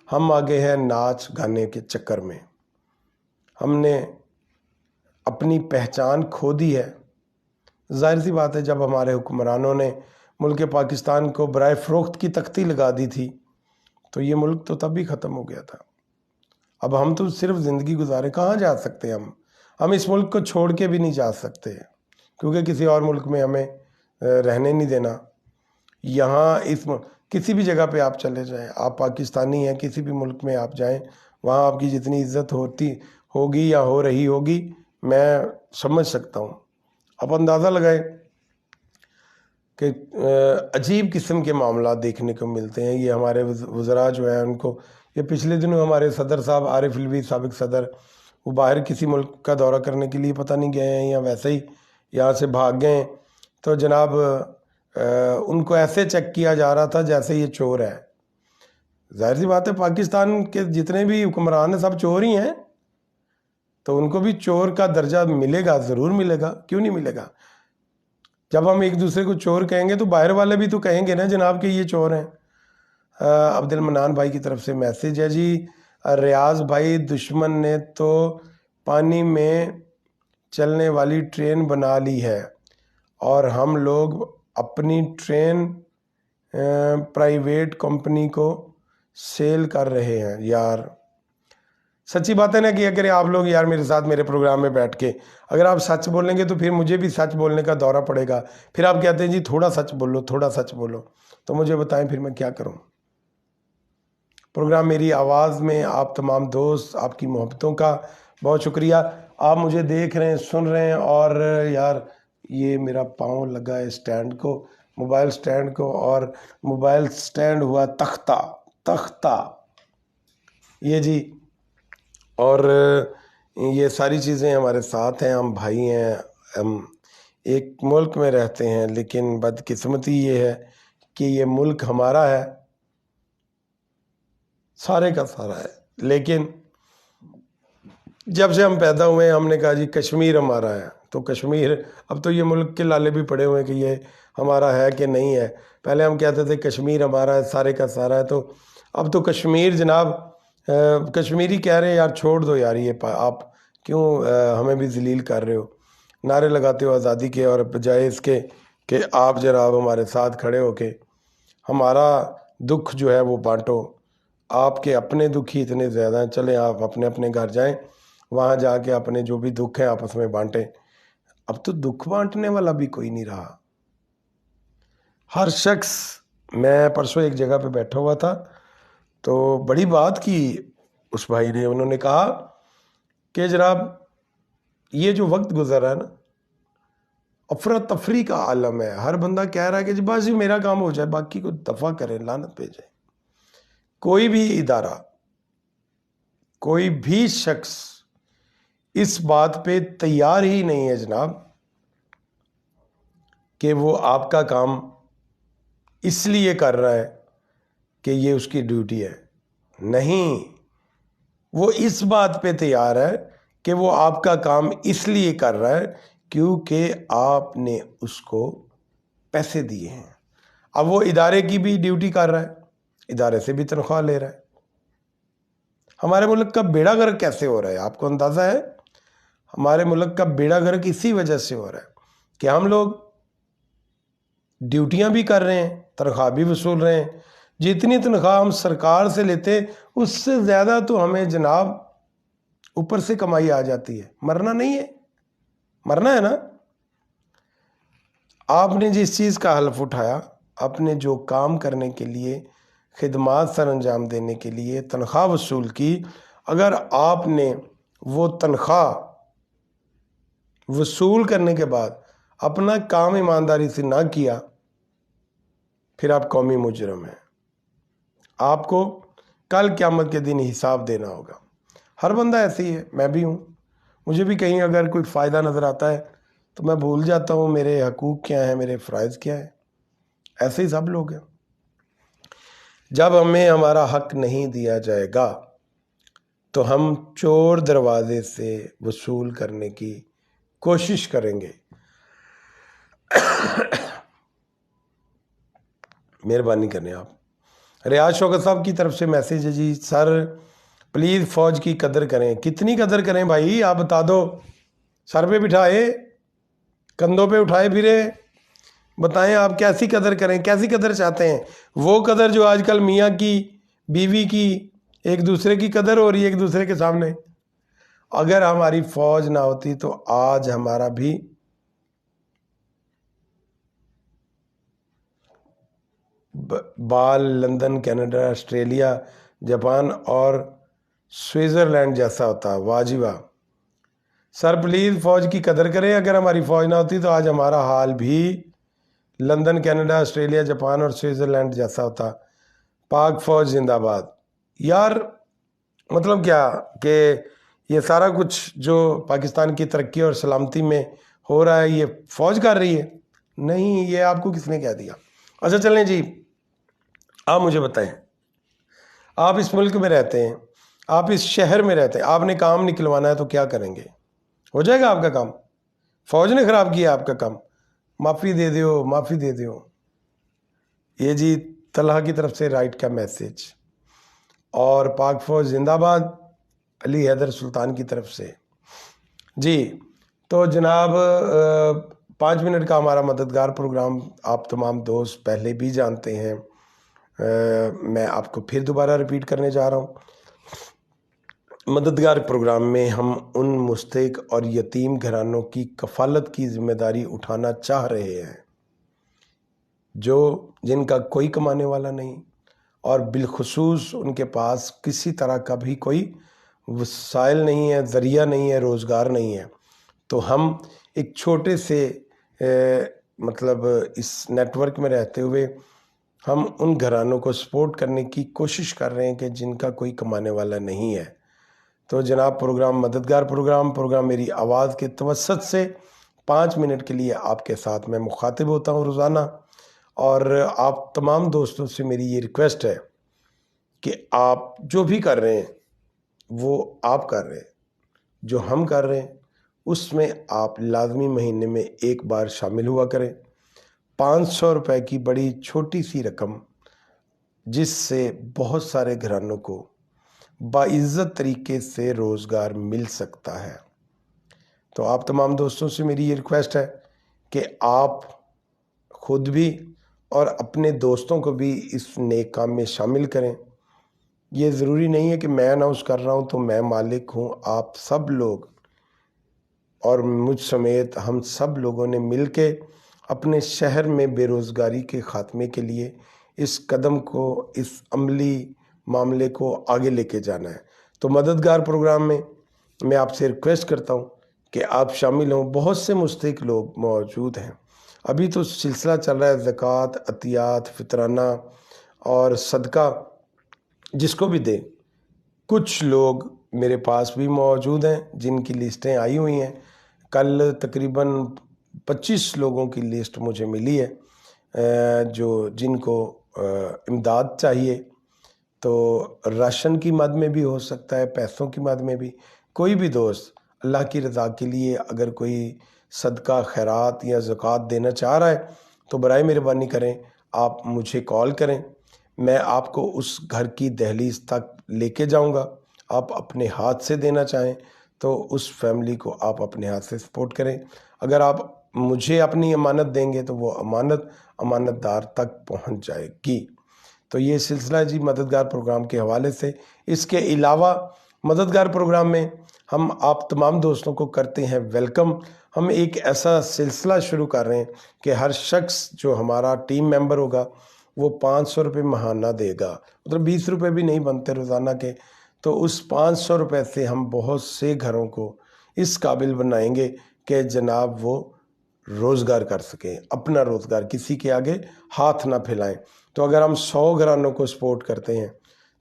ہم آگے ہیں ناچ گانے کے چکر میں، ہم نے اپنی پہچان کھو دی ہے۔ ظاہر سی بات ہے جب ہمارے حکمرانوں نے ملک پاکستان کو برائے فروخت کی تختی لگا دی تھی تو یہ ملک تو تب بھی ختم ہو گیا تھا۔ اب ہم تو صرف زندگی گزارے، کہاں جا سکتے ہم اس ملک کو چھوڑ کے بھی نہیں جا سکتے، کیونکہ کسی اور ملک میں ہمیں رہنے نہیں دینا. یہاں کسی بھی جگہ پہ آپ چلے جائیں, آپ پاکستانی ہیں, کسی بھی ملک میں آپ جائیں, وہاں آپ کی جتنی عزت ہوگی یا ہو رہی ہوگی میں سمجھ سکتا ہوں. آپ اندازہ لگائیں کہ عجیب قسم کے معاملات دیکھنے کو ملتے ہیں. یہ ہمارے وزراء جو ہیں ان کو, یہ پچھلے دنوں ہمارے صدر صاحب عارف الوی سابق صدر, وہ باہر کسی ملک کا دورہ کرنے کے لیے پتہ نہیں گئے ہیں یا ویسے ہی یہاں سے بھاگ گئے, تو جناب ان کو ایسے چیک کیا جا رہا تھا جیسے یہ چور ہے. ظاہر سی بات ہے پاکستان کے جتنے بھی حکمران ہیں سب چور ہی ہیں, تو ان کو بھی چور کا درجہ ملے گا, ضرور ملے گا, کیوں نہیں ملے گا. جب ہم ایک دوسرے کو چور کہیں گے تو باہر والے بھی تو کہیں گے نا جناب کہ یہ چور ہیں. عبد المنان بھائی کی طرف سے میسیج ہے جی, ریاض بھائی دشمن نے تو پانی میں چلنے والی ٹرین بنا لی ہے اور ہم لوگ اپنی ٹرین پرائیویٹ کمپنی کو سیل کر رہے ہیں. یار سچی بات ہے نا کہ اگر آپ لوگ یار میرے ساتھ میرے پروگرام میں بیٹھ کے اگر آپ سچ بولیں گے تو پھر مجھے بھی سچ بولنے کا دورہ پڑے گا. پھر آپ کہتے ہیں جی تھوڑا سچ بولو, تھوڑا سچ بولو, تو مجھے بتائیں پھر میں کیا کروں. پروگرام میری آواز میں آپ تمام دوست, آپ کی محبتوں کا بہت شکریہ. آپ مجھے دیکھ رہے ہیں, سن رہے ہیں, اور یار یہ میرا پاؤں لگا ہے اسٹینڈ کو, موبائل اسٹینڈ کو, اور موبائل اسٹینڈ ہوا تختہ یہ جی. اور یہ ساری چیزیں ہمارے ساتھ ہیں, ہم بھائی ہیں, ہم ایک ملک میں رہتے ہیں, لیکن بدقسمتی یہ ہے کہ یہ ملک ہمارا ہے, سارے کا سارا ہے. لیکن جب سے ہم پیدا ہوئے ہیں ہم نے کہا جی کشمیر ہمارا ہے, تو کشمیر, اب تو یہ ملک کے لالے بھی پڑے ہوئے ہیں کہ یہ ہمارا ہے کہ نہیں ہے. پہلے ہم کہتے تھے کشمیر ہمارا ہے, سارے کا سارا ہے, تو اب تو کشمیر جناب کشمیری کہہ رہے ہیں یار چھوڑ دو یار, یہ آپ کیوں ہمیں بھی ذلیل کر رہے ہو, نعرے لگاتے ہو آزادی کے, اور بجائے اس کے کہ آپ جناب ہمارے ساتھ کھڑے ہو کے ہمارا دکھ جو ہے وہ بانٹو. آپ کے اپنے دکھ ہی اتنے زیادہ ہیں, چلیں آپ اپنے اپنے گھر جائیں, وہاں جا کے اپنے جو بھی دکھ ہیں آپس میں بانٹیں. اب تو دکھ بانٹنے والا بھی کوئی نہیں رہا. ہر شخص, میں پرسوں ایک جگہ پہ بیٹھا ہوا تھا تو بڑی بات کی اس بھائی نے, انہوں نے کہا کہ جناب یہ جو وقت گزر رہا ہے نا, افراتفری کا عالم ہے, ہر بندہ کہہ رہا ہے کہ جی بس میرا کام ہو جائے, باقی کو دفع کریں, لعنت پہ جائے. کوئی بھی ادارہ, کوئی بھی شخص اس بات پہ تیار ہی نہیں ہے جناب کہ وہ آپ کا کام اس لیے کر رہا ہے کہ یہ اس کی ڈیوٹی ہے. نہیں, وہ اس بات پہ تیار ہے کہ وہ آپ کا کام اس لیے کر رہا ہے کیونکہ آپ نے اس کو پیسے دیے ہیں. اب وہ ادارے کی بھی ڈیوٹی کر رہا ہے, ادارے سے بھی تنخواہ لے رہا ہے. ہمارے ملک کا بیڑا گرک کیسے ہو رہا ہے آپ کو اندازہ ہے؟ ہمارے ملک کا بیڑا گرک اسی وجہ سے ہو رہا ہے کہ ہم لوگ ڈیوٹیاں بھی کر رہے ہیں, تنخواہ بھی وصول رہے ہیں. جتنی تنخواہ ہم سرکار سے لیتے اس سے زیادہ تو ہمیں جناب اوپر سے کمائی آ جاتی ہے. مرنا نہیں ہے, مرنا ہے نا. آپ نے جس چیز کا حلف اٹھایا, اپنے جو کام کرنے کے لیے, خدمات سر انجام دینے کے لیے تنخواہ وصول کی, اگر آپ نے وہ تنخواہ وصول کرنے کے بعد اپنا کام ایمانداری سے نہ کیا, پھر آپ قومی مجرم ہیں. آپ کو کل قیامت کے دن حساب دینا ہوگا. ہر بندہ ایسے ہی ہے, میں بھی ہوں. مجھے بھی کہیں اگر کوئی فائدہ نظر آتا ہے تو میں بھول جاتا ہوں میرے حقوق کیا ہیں, میرے فرائض کیا ہیں. ایسے ہی سب لوگ ہیں. جب ہمیں ہمارا حق نہیں دیا جائے گا تو ہم چور دروازے سے وصول کرنے کی کوشش کریں گے. مہربانی کریں آپ. ریاض شوکت صاحب کی طرف سے میسیج ہے جی, سر پلیز فوج کی قدر کریں. کتنی قدر کریں بھائی, آپ بتا دو. سر پہ بٹھائے, کندھوں پہ اٹھائے پھرے, بتائیں آپ کیسی قدر کریں, کیسی قدر چاہتے ہیں. وہ قدر جو آج کل میاں کی بیوی کی ایک دوسرے کی قدر ہو رہی ہے ایک دوسرے کے سامنے. اگر ہماری فوج نہ ہوتی تو آج ہمارا بھی بال لندن، کینیڈا، آسٹریلیا، جاپان اور سوئٹزرلینڈ جیسا ہوتا. واہ جی واہ. سر پلیز فوج کی قدر کریں. اگر ہماری فوج نہ ہوتی تو آج ہمارا حال بھی لندن، کینیڈا، آسٹریلیا، جاپان اور سوئٹزرلینڈ جیسا ہوتا. پاک فوج زندہ باد. یار مطلب کیا کہ یہ سارا کچھ جو پاکستان کی ترقی اور سلامتی میں ہو رہا ہے یہ فوج کر رہی ہے؟ نہیں، یہ آپ کو کس نے کہہ دیا؟ اچھا چلیں جی، آپ مجھے بتائیں، آپ اس ملک میں رہتے ہیں، آپ اس شہر میں رہتے ہیں، آپ نے کام نکلوانا ہے تو کیا کریں گے؟ ہو جائے گا آپ کا کام؟ فوج نے خراب کیا آپ کا کام؟ معافی دے دیو، معافی دے دیو. یہ جی طلحہ کی طرف سے رائٹ کا میسج. اور پاک فوج زندہ باد علی حیدر سلطان کی طرف سے. جی تو جناب 5 منٹ کا ہمارا مددگار پروگرام آپ تمام دوست پہلے بھی جانتے ہیں، میں آپ کو پھر دوبارہ ریپیٹ کرنے جا رہا ہوں. مددگار پروگرام میں ہم ان مستحق اور یتیم گھرانوں کی کفالت کی ذمہ داری اٹھانا چاہ رہے ہیں جن کا کوئی کمانے والا نہیں اور بالخصوص ان کے پاس کسی طرح کا بھی کوئی وسائل نہیں ہے، ذریعہ نہیں ہے، روزگار نہیں ہے. تو ہم ایک چھوٹے سے مطلب اس نیٹ ورک میں رہتے ہوئے ہم ان گھرانوں کو سپورٹ کرنے کی کوشش کر رہے ہیں کہ جن کا کوئی کمانے والا نہیں ہے. تو جناب پروگرام مددگار پروگرام میری آواز کے توسط سے 5 منٹ کے لیے آپ کے ساتھ میں مخاطب ہوتا ہوں روزانہ. اور آپ تمام دوستوں سے میری یہ ریکویسٹ ہے کہ آپ جو بھی کر رہے ہیں وہ آپ کر رہے ہیں، جو ہم کر رہے ہیں اس میں آپ لازمی مہینے میں ایک بار شامل ہوا کریں. 500 روپے کی بڑی چھوٹی سی رقم جس سے بہت سارے گھرانوں کو باعزت طریقے سے روزگار مل سکتا ہے. تو آپ تمام دوستوں سے میری یہ ریکویسٹ ہے کہ آپ خود بھی اور اپنے دوستوں کو بھی اس نیک کام میں شامل کریں. یہ ضروری نہیں ہے کہ میں اناؤنس کر رہا ہوں تو میں مالک ہوں. آپ سب لوگ اور مجھ سمیت ہم سب لوگوں نے مل کے اپنے شہر میں بے روزگاری کے خاتمے کے لیے اس قدم کو، اس عملی معاملے کو آگے لے کے جانا ہے. تو مددگار پروگرام میں آپ سے ریکویسٹ کرتا ہوں کہ آپ شامل ہوں. بہت سے مستحق لوگ موجود ہیں. ابھی تو سلسلہ چل رہا ہے زکوٰۃ، عطیات، فطرانہ اور صدقہ جس کو بھی دیں. کچھ لوگ میرے پاس بھی موجود ہیں جن کی لسٹیں آئی ہوئی ہیں. کل تقریباً 25 لوگوں کی لسٹ مجھے ملی ہے جن کو امداد چاہیے. تو راشن کی مد میں بھی ہو سکتا ہے، پیسوں کی مد میں بھی. کوئی بھی دوست اللہ کی رضا کے لیے اگر کوئی صدقہ، خیرات یا زکوٰۃ دینا چاہ رہا ہے تو برائے مہربانی کریں آپ مجھے کال کریں. میں آپ کو اس گھر کی دہلیز تک لے کے جاؤں گا. آپ اپنے ہاتھ سے دینا چاہیں تو اس فیملی کو آپ اپنے ہاتھ سے سپورٹ کریں. اگر آپ مجھے اپنی امانت دیں گے تو وہ امانت دار تک پہنچ جائے گی. تو یہ سلسلہ جی مددگار پروگرام کے حوالے سے. اس کے علاوہ مددگار پروگرام میں ہم آپ تمام دوستوں کو کرتے ہیں ویلکم. ہم ایک ایسا سلسلہ شروع کر رہے ہیں کہ ہر شخص جو ہمارا ٹیم ممبر ہوگا وہ 500 روپے ماہانہ دے گا. مطلب 20 روپے بھی نہیں بنتے روزانہ کے. تو اس 500 روپے سے ہم بہت سے گھروں کو اس قابل بنائیں گے کہ جناب وہ روزگار کر سکیں، اپنا روزگار، کسی کے آگے ہاتھ نہ پھیلائیں. تو اگر ہم 100 گھرانوں کو سپورٹ کرتے ہیں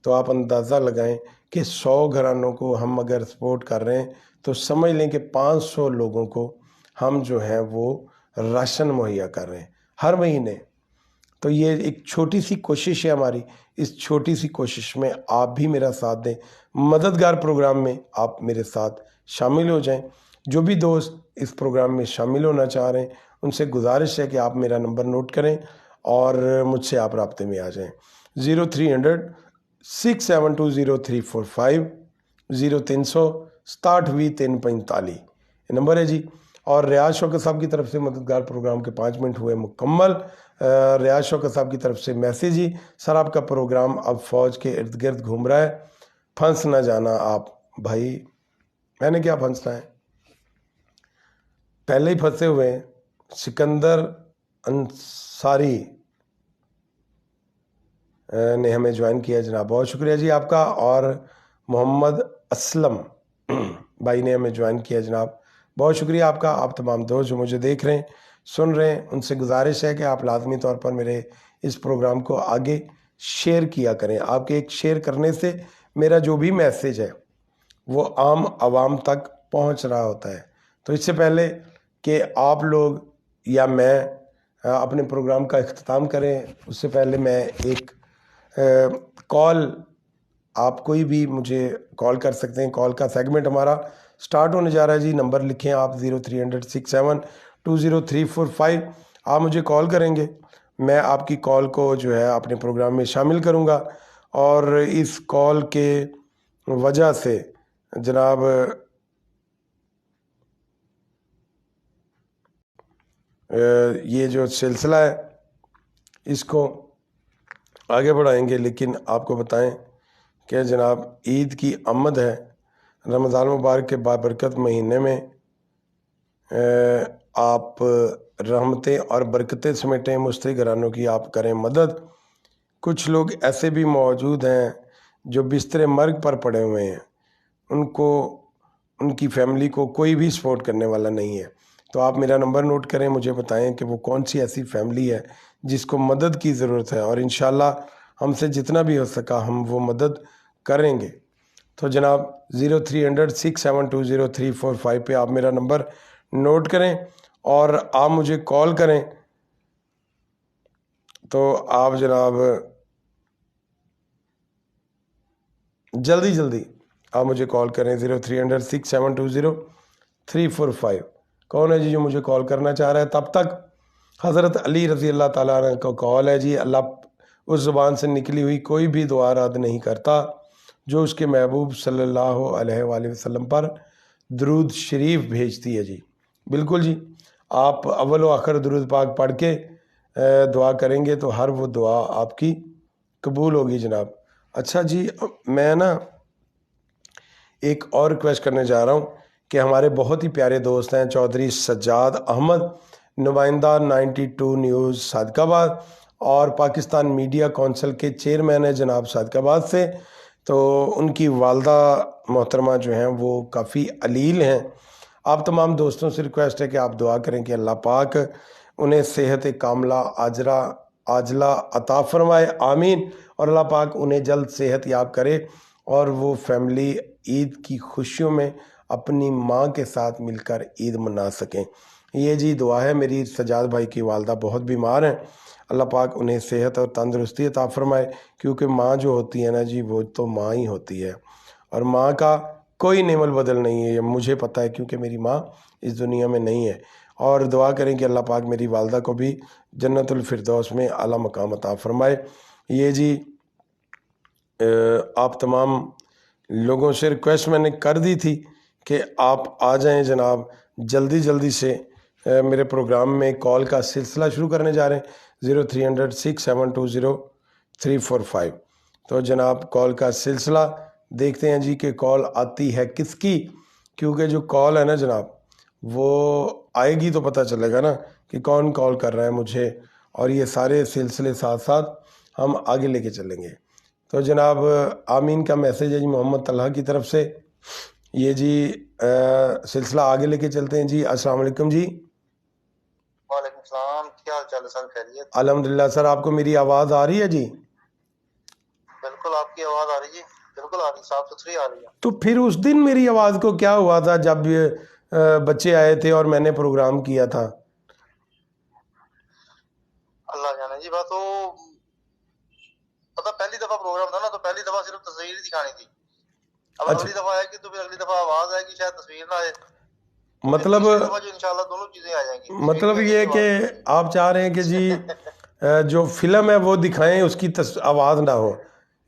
تو آپ اندازہ لگائیں کہ 100 گھرانوں کو ہم اگر سپورٹ کر رہے ہیں تو سمجھ لیں کہ 500 لوگوں کو ہم جو ہیں وہ راشن مہیا کر رہے ہیں ہر مہینے. تو یہ ایک چھوٹی سی کوشش ہے ہماری. اس چھوٹی سی کوشش میں آپ بھی میرا ساتھ دیں. مددگار پروگرام میں آپ میرے ساتھ شامل ہو جائیں. جو بھی دوست اس پروگرام میں شامل ہونا چاہ رہے ہیں ان سے گزارش ہے کہ آپ میرا نمبر نوٹ کریں اور مجھ سے آپ رابطے میں آ جائیں. 0300 6720345 0300 67 یہ نمبر ہے جی. اور ریاض شوکت صاحب کی طرف سے مددگار پروگرام کے 5 منٹ ہوئے مکمل. ریاض شوکت صاحب کی طرف سے میسیج جی، سر آپ کا پروگرام اب فوج کے ارد گرد گھوم رہا ہے، پھنس نہ جانا آپ. بھائی میں نے کیا پھنسنا ہے، پہلے ہی پھنسے ہوئے ہیں. سکندر انصاری نے ہمیں جوائن کیا جناب, بہت شکریہ جی آپ کا. اور محمد اسلم بھائی نے ہمیں جوائن کیا جناب, بہت شکریہ آپ کا. آپ تمام دوست جو مجھے دیکھ رہے ہیں, سن رہے ہیں, ان سے گزارش ہے کہ آپ لازمی طور پر میرے اس پروگرام کو آگے شیئر کیا کریں. آپ کے ایک شیئر کرنے سے میرا جو بھی میسیج ہے وہ عام عوام تک پہنچ رہا ہوتا ہے. تو اس سے پہلے کہ آپ لوگ یا میں اپنے پروگرام کا اختتام کریں, اس سے پہلے میں ایک کال, آپ کوئی بھی مجھے کال کر سکتے ہیں. کال کا سیگمنٹ ہمارا سٹارٹ ہونے جا رہا ہے جی. نمبر لکھیں آپ 0300672035. آپ مجھے کال کریں گے, میں آپ کی کال کو جو ہے اپنے پروگرام میں شامل کروں گا. اور اس کال کے وجہ سے جناب یہ جو سلسلہ ہے اس کو آگے بڑھائیں گے. لیکن آپ کو بتائیں کہ جناب عید کی آمد ہے, رمضان مبارک کے بابرکت مہینے میں آپ رحمتیں اور برکتیں سمیٹیں, مشتری گھرانوں کی آپ کریں مدد. کچھ لوگ ایسے بھی موجود ہیں جو بستر مرگ پر پڑے ہوئے ہیں, ان کی فیملی کو کوئی بھی سپورٹ کرنے والا نہیں ہے. تو آپ میرا نمبر نوٹ کریں, مجھے بتائیں کہ وہ کون سی ایسی فیملی ہے جس کو مدد کی ضرورت ہے, اور انشاءاللہ ہم سے جتنا بھی ہو سکا ہم وہ مدد کریں گے. تو جناب 0300672035 پہ آپ میرا نمبر نوٹ کریں اور آپ مجھے کال کریں. تو آپ جناب جلدی آپ مجھے کال کریں 0300672035. کون ہے جی جو مجھے کال کرنا چاہ رہا ہے؟ تب تک حضرت علی رضی اللہ تعالیٰ عنہ کا کال ہے جی. اللہ اس زبان سے نکلی ہوئی کوئی بھی دعا رد نہیں کرتا جو اس کے محبوب صلی اللہ علیہ وآلہ وسلم پر درود شریف بھیجتی ہے جی. بالکل جی, آپ اول و آخر درود پاک پڑھ کے دعا کریں گے تو ہر وہ دعا آپ کی قبول ہوگی جناب. اچھا جی, میں نا ایک اور ریکویسٹ کرنے جا رہا ہوں کہ ہمارے بہت ہی پیارے دوست ہیں چودھری سجاد احمد, نمائندہ 92 نیوز صادق آباد اور پاکستان میڈیا کونسل کے چیئرمین ہیں جناب صادق آباد سے. تو ان کی والدہ محترمہ جو ہیں وہ کافی علیل ہیں. آپ تمام دوستوں سے ریکویسٹ ہے کہ آپ دعا کریں کہ اللہ پاک انہیں صحت کاملہ عاجلہ عطا فرمائے, آمین. اور اللہ پاک انہیں جلد صحت یاب کرے اور وہ فیملی عید کی خوشیوں میں اپنی ماں کے ساتھ مل کر عید منا سکیں. یہ جی دعا ہے. میری سجاد بھائی کی والدہ بہت بیمار ہیں, اللہ پاک انہیں صحت اور تندرستی عطا فرمائے, کیونکہ ماں جو ہوتی ہے نا جی وہ تو ماں ہی ہوتی ہے, اور ماں کا کوئی نعم البدل نہیں ہے. یہ مجھے پتہ ہے کیونکہ میری ماں اس دنیا میں نہیں ہے. اور دعا کریں کہ اللہ پاک میری والدہ کو بھی جنت الفردوس میں اعلیٰ مقام عطا فرمائے. یہ جی آپ تمام لوگوں سے ریکویسٹ میں نے کر دی تھی کہ آپ آ جائیں جناب, جلدی سے میرے پروگرام میں کال کا سلسلہ شروع کرنے جا رہے ہیں 0300672035. تو جناب کال کا سلسلہ دیکھتے ہیں جی کہ کال آتی ہے کس کی, کیونکہ جو کال ہے نا جناب وہ آئے گی تو پتہ چلے گا نا کہ کون کال کر رہا ہے مجھے, اور یہ سارے سلسلے ساتھ ساتھ ہم آگے لے کے چلیں گے. تو جناب آمین کا میسیج ہے جی محمد طلحہ کی طرف سے. یہ جی سلسلہ آگے لے کے چلتے ہیں جی. السلام علیکم جی. وعلیکم السلام, کیا حال چال ہے سر؟ خیریت؟ الحمدللہ سر. آپ کو میری آواز آ رہی ہے جی؟ بالکل آپ کی آواز آ رہی ہے, بالکل آ رہی, صاف ستھری آ رہی ہے. تو پھر اس دن میری آواز کو کیا ہوا تھا جب بچے آئے تھے اور میں نے پروگرام کیا تھا؟ اللہ جانے جی. بات تو پتہ پہلی دفعہ پروگرام تھا نا, تو پہلی دفعہ صرف تصویر دکھانی تھی. اب اگلی دفعہ آئے گی تو پھر اگلی دفعہ آواز آئے گی, شاید تصویر نہ آئے. مطلب جو انشاءاللہ دونوں چیزیں آ جائیں گی. مطلب یہ کہ آپ چاہ رہے ہیں کہ جی جو فلم ہے وہ دکھائیں, اس کی آواز نہ ہو.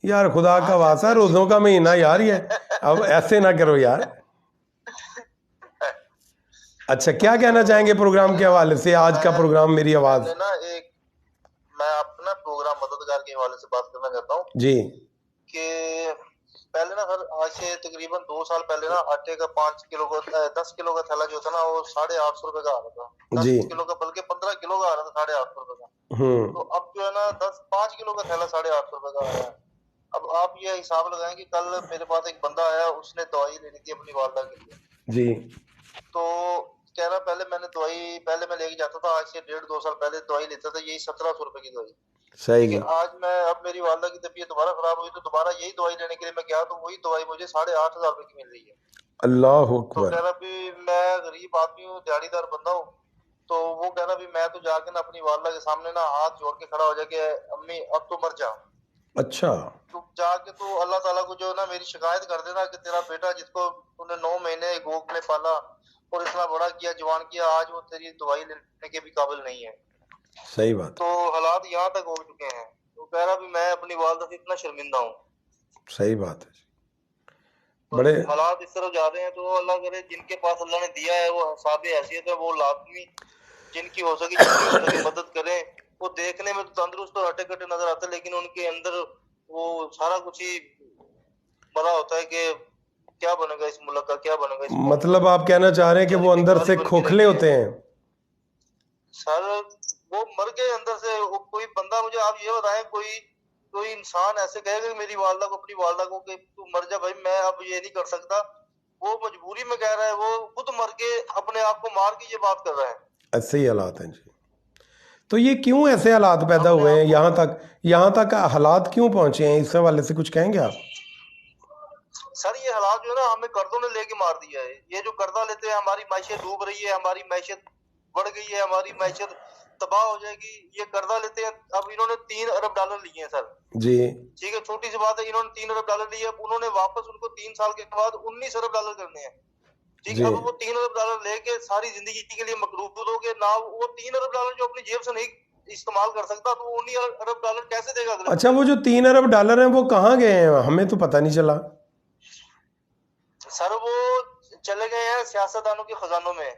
یار خدا کا واسطہ, روزوں کا مہینہ یار یہ, اب ایسے نہ کرو یار. اچھا کیا کہنا چاہیں گے پروگرام کے حوالے سے؟ آج کا پروگرام میری آواز میں اپنا پروگرام مددگار کے حوالے سے بات کرنا چاہتا ہوں جی. کہ پہلے نا سر آج سے تقریباً 2 سال پہلے نا آٹے کا 5 کلو کا 10 کلو کا تھیلا جو تھا نا وہ 850 روپے کا آ رہا تھا. جی 10 کلو کا بلکہ 15 کلو کا آ رہا تھا 850 روپے کا. تو اب جو ہے نا 5 کلو کا تھیلا 850 روپے کا آ رہا ہے. اب آپ یہ حساب لگائیں کہ کل میرے پاس ایک بندہ آیا, اس نے دوائی لینی تھی اپنی والدہ کے لیے. جی تو کہہ رہا پہلے میں نے دوائی پہلے میں لے کے جاتا تھا, آج سے 1.5-2 سال پہلے دوائی لیتا تھا یہی 1700 روپے کی دوائی. صحیح جی. آج میں اب میری والدہ کی طبیعت دوبارہ خراب ہوئی تو دوبارہ یہی دوائی لینے کے لیے میں گیا تو وہی دوائی مجھے 8,500 روپے کی مل رہی ہے. اللہ تو اکبر. کہہ رہا بھی میں غریب آدمی ہوں, دیہڑی دار بندہ ہوں. تو وہ کہہ رہا بھی میں تو جا کے نا اپنی والدہ کے سامنے نا ہاتھ جوڑ کے کھڑا ہو جا کہ امی اب تو مر جا. اچھا. تو جا کے تو اللہ تعالیٰ کو جو ہے نا میری شکایت کر دینا کہ تیرا بیٹا جس کو تم نے 9 مہینے گوگ میں پالا اور اتنا بڑا کیا جوان کیا, آج وہ تیری دوائی لینے کے بھی قابل نہیں ہے. صحیح بات. تو حالات یہاں تک ہو چکے ہیں. تو کہہ رہا بھی میں اپنی والدہ سے اتنا شرمندہ ہوں. صحیح بات ہے. بڑے حالات اس طرح جا رہے ہیں. تو اللہ کرے جن کے پاس اللہ نے دیا ہے وہ حساب حیثیت ہے, وہ لازمی جن کی ہو سکے مدد کریں. وہ دیکھنے میں تو تندرست اور ہٹے کٹے نظر آتے لیکن ان کے اندر وہ سارا کچھ ہی بڑا ہوتا ہے کہ کیا بنے گا اس ملک کا, کیا بنے گا. مطلب آپ کہنا چاہ رہے ہیں کہ وہ اندر سے کھوکھلے ہوتے ہیں سر, وہ مر گئے اندر سے. کوئی بندہ مجھے آپ یہ بتائیں کوئی انسان ایسے کہے گا میری والدہ کو اپنی والدہ کو کہ تو مر جا بھائی میں اب یہ نہیں کر سکتا. وہ مجبوری میں کہہ رہا ہے, وہ خود مر کے اپنے آپ کو مار کے یہ بات کر رہا ہے. ایسے ہی حالات ہیں جی. تو یہ کیوں ایسے حالات پیدا ہوئے ہیں, یہاں تک حالات کیوں پہنچے ہیں, اس حوالے سے کچھ کہیں گے آپ؟ سر یہ حالات جو ہے نا ہمیں قرضوں نے لے کے مار دیا ہے. یہ جو قرضہ لیتے ہیں ہماری معیشت ڈوب رہی ہے, ہماری معیشت بڑھ گئی ہے, ہماری معیشت تباہ ہو جائے گی. یہ قرضہ لیتے ہیں. اب انہوں نے $3 ارب لیے ہیں سر. جی ٹھیک ہے, چھوٹی سی بات ہے, انہوں نے $3 ارب لیے. اب انہوں نے واپس ان کو 3 سال کے بعد $19 ارب کرنے ہیں. ٹھیک ہے, اب وہ $3 ارب لے کے ساری زندگی کے لیے مقروض ہو گئے. نہ وہ $3 ارب جو اپنی جیب سے نہیں استعمال کر سکتا تو وہ $19 ارب کیسے دے گا اگلے. اچھا, وہ جو $3 ارب ہیں وہ کہاں گئے ہیں, ہمیں تو پتہ نہیں چلا. سر وہ چلے گئے ہیں سیاستدانوں کے خزانوں میں.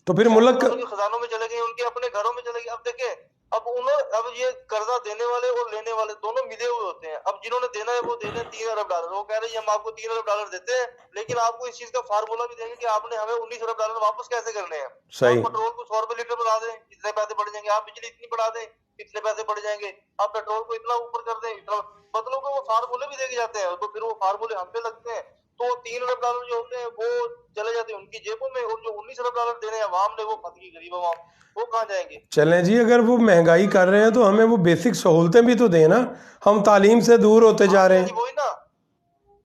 تو پھر ملک کے خزانوں میں چلے گئے, ان کے اپنے گھروں میں چلے گئے. اب دیکھیں اب یہ قرضہ دینے والے اور لینے والے دونوں ملے ہوئے ہوتے ہیں. اب جنہوں نے دینا ہے وہ دے دیں $3 ارب. وہ کہہ رہے ہیں ہم آپ کو $3 ارب دیتے ہیں لیکن آپ کو اس چیز کا فارمولا بھی دیں گے کہ آپ نے ہمیں $19 ارب واپس کیسے کرنے ہیں. صحیح. آپ پیٹرول کو 100 روپے لیٹر بڑھا دیں, اتنے پیسے بڑھ جائیں گے. آپ بجلی اتنی بڑھا دیں, اتنے پیسے بڑھ جائیں گے. آپ پیٹرول کو اتنا اوپر کر دیں, اتنا. مطلب کہ وہ فارمولے بھی دے کے جاتے ہیں تو پھر وہ فارمولے ہم پہ لگتے ہیں. تو $3 ارب جو ہوتے ہیں وہ چلے جاتے ہیں ان کی جیبوں میں, اور جو $19 ارب دینے ہیں عوام نے, وہ پھنس گئی غریب عوام, وہ کہاں جائیں گے. چلیں جی, اگر وہ مہنگائی کر رہے ہیں تو ہمیں وہ بیسک سہولتیں بھی تو دیں نا. ہم تعلیم سے دور ہوتے جا رہے ہیں. وہی نا,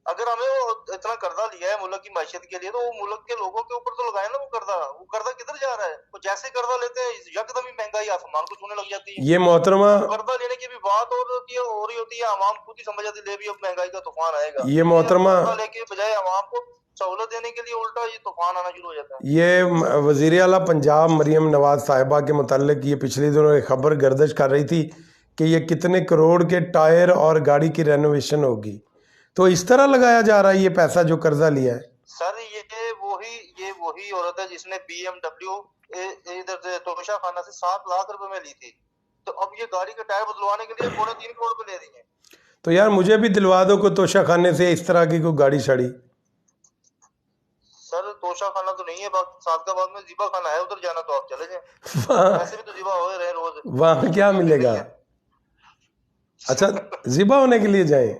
اگر ہمیں وہ اتنا قرضہ لیا ہے ملک کی معیشت کے لیے تو وہ ملک کے لوگوں کے اوپر تو لگائے نا. وہ قرضہ کدھر جا رہا ہے. وہ جیسے قرضہ لیتے ہیں یکدم ہی مہنگائی آسمان کو چھونے لگ جاتی ہے. یہ محترمہ, قرضہ لینے کی بھی بات ہو رہی ہوتی ہے, عوام خود ہی سمجھ جاتی ہے بھی اب مہنگائی کا طوفان آئے گا. یہ محترمہ قرضہ لے کے بجائے عوام کو سہولت دینے کے لیے الٹا یہ طوفان آنا شروع ہو جاتا ہے. یہ وزیر اعلیٰ پنجاب مریم نواز صاحبہ کے متعلق یہ پچھلی دنوں ایک خبر گردش کر رہی تھی کہ یہ کتنے کروڑ کے ٹائر اور گاڑی کی رینوویشن ہوگی. تو اس طرح لگایا جا رہا ہے یہ پیسہ جو قرضہ لیا ہے. سر یہ وہی عورت ہے جس نے BMW ادھر سے توشہ خانہ سے 7 لاکھ روپے میں لی تھی. تو اب یہ گاڑی کے ٹائر بدلوانے کے لیے 3.5 کروڑ روپے لے رہی ہیں. تو یار مجھے بھی دلوا دو کوئی توشہ خانے سے اس طرح کی کوئی گاڑی شاڑی. سر توشہ خانہ تو نہیں ہے, صادق آباد میں زیبا خانہ ہے, ادھر جانا تو آپ چلے جائیں. ایسے بھی تو زیبا ہو رہے روز. وہاں کیا ملے گا؟ اچھا زیبا ہونے کے لیے جائیں.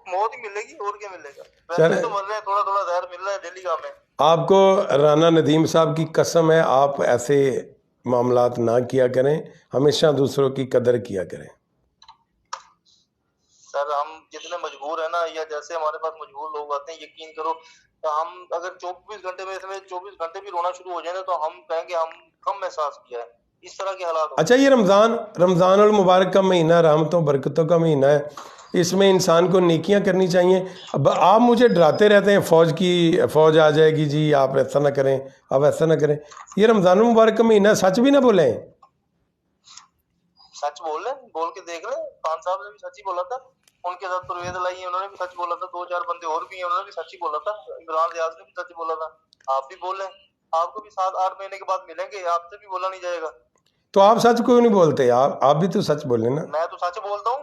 موت ہی ملے گی اور کیا ملے گا. ویسے تو مر رہے ہیں, تھوڑا زہر مل رہا ہے ڈیلی کا. میں آپ کو رانا ندیم صاحب کی قسم ہے, آپ ایسے معاملات نہ کیا کریں, ہمیشہ دوسروں کی قدر کیا کریں. سر ہم جتنے مجبور ہیں نا, یا جیسے ہمارے پاس مجبور لوگ آتے ہیں, یقین کرو ہم اگر 24 گھنٹے میں 24 گھنٹے بھی رونا شروع ہو جائے تو ہم کہیں گے ہم کم احساس کیا ہے. اس طرح کے حالات. اچھا, یہ رمضان المبارک کا مہینہ رحمتوں برکتوں کا مہینہ ہے, اس میں انسان کو نیکیاں کرنی چاہیے. اب آپ مجھے ڈراتے رہتے ہیں فوج آ جائے گی جی, آپ ایسا نہ کریں, آپ ایسا نہ کریں. یہ رمضان المبارک کا مہینہ, سچ بھی نہ بولیں. سچ بول رہے, بول کے دیکھ لیں. خان صاحب نے بھی سچ ہی بولا تھا, ان کے ساتھ پرویز لائی ہیں, انہوں نے بھی سچ بولا تھا. 2-4 بندے اور بھی ہیں, انہوں نے بھی سچ ہی بولا تھا. عمران ریاض نے بھی سچ بولا تھا. آپ بھی بول رہے ہیں, آپ کو بھی 7-8 مہینے کے بعد ملیں گے, آپ سے بھی بولا نہیں جائے گا. تو آپ سچ کیوں نہیں بولتے؟ آپ بھی تو سچ بولیں نا. میں تو سچ بولتا ہوں,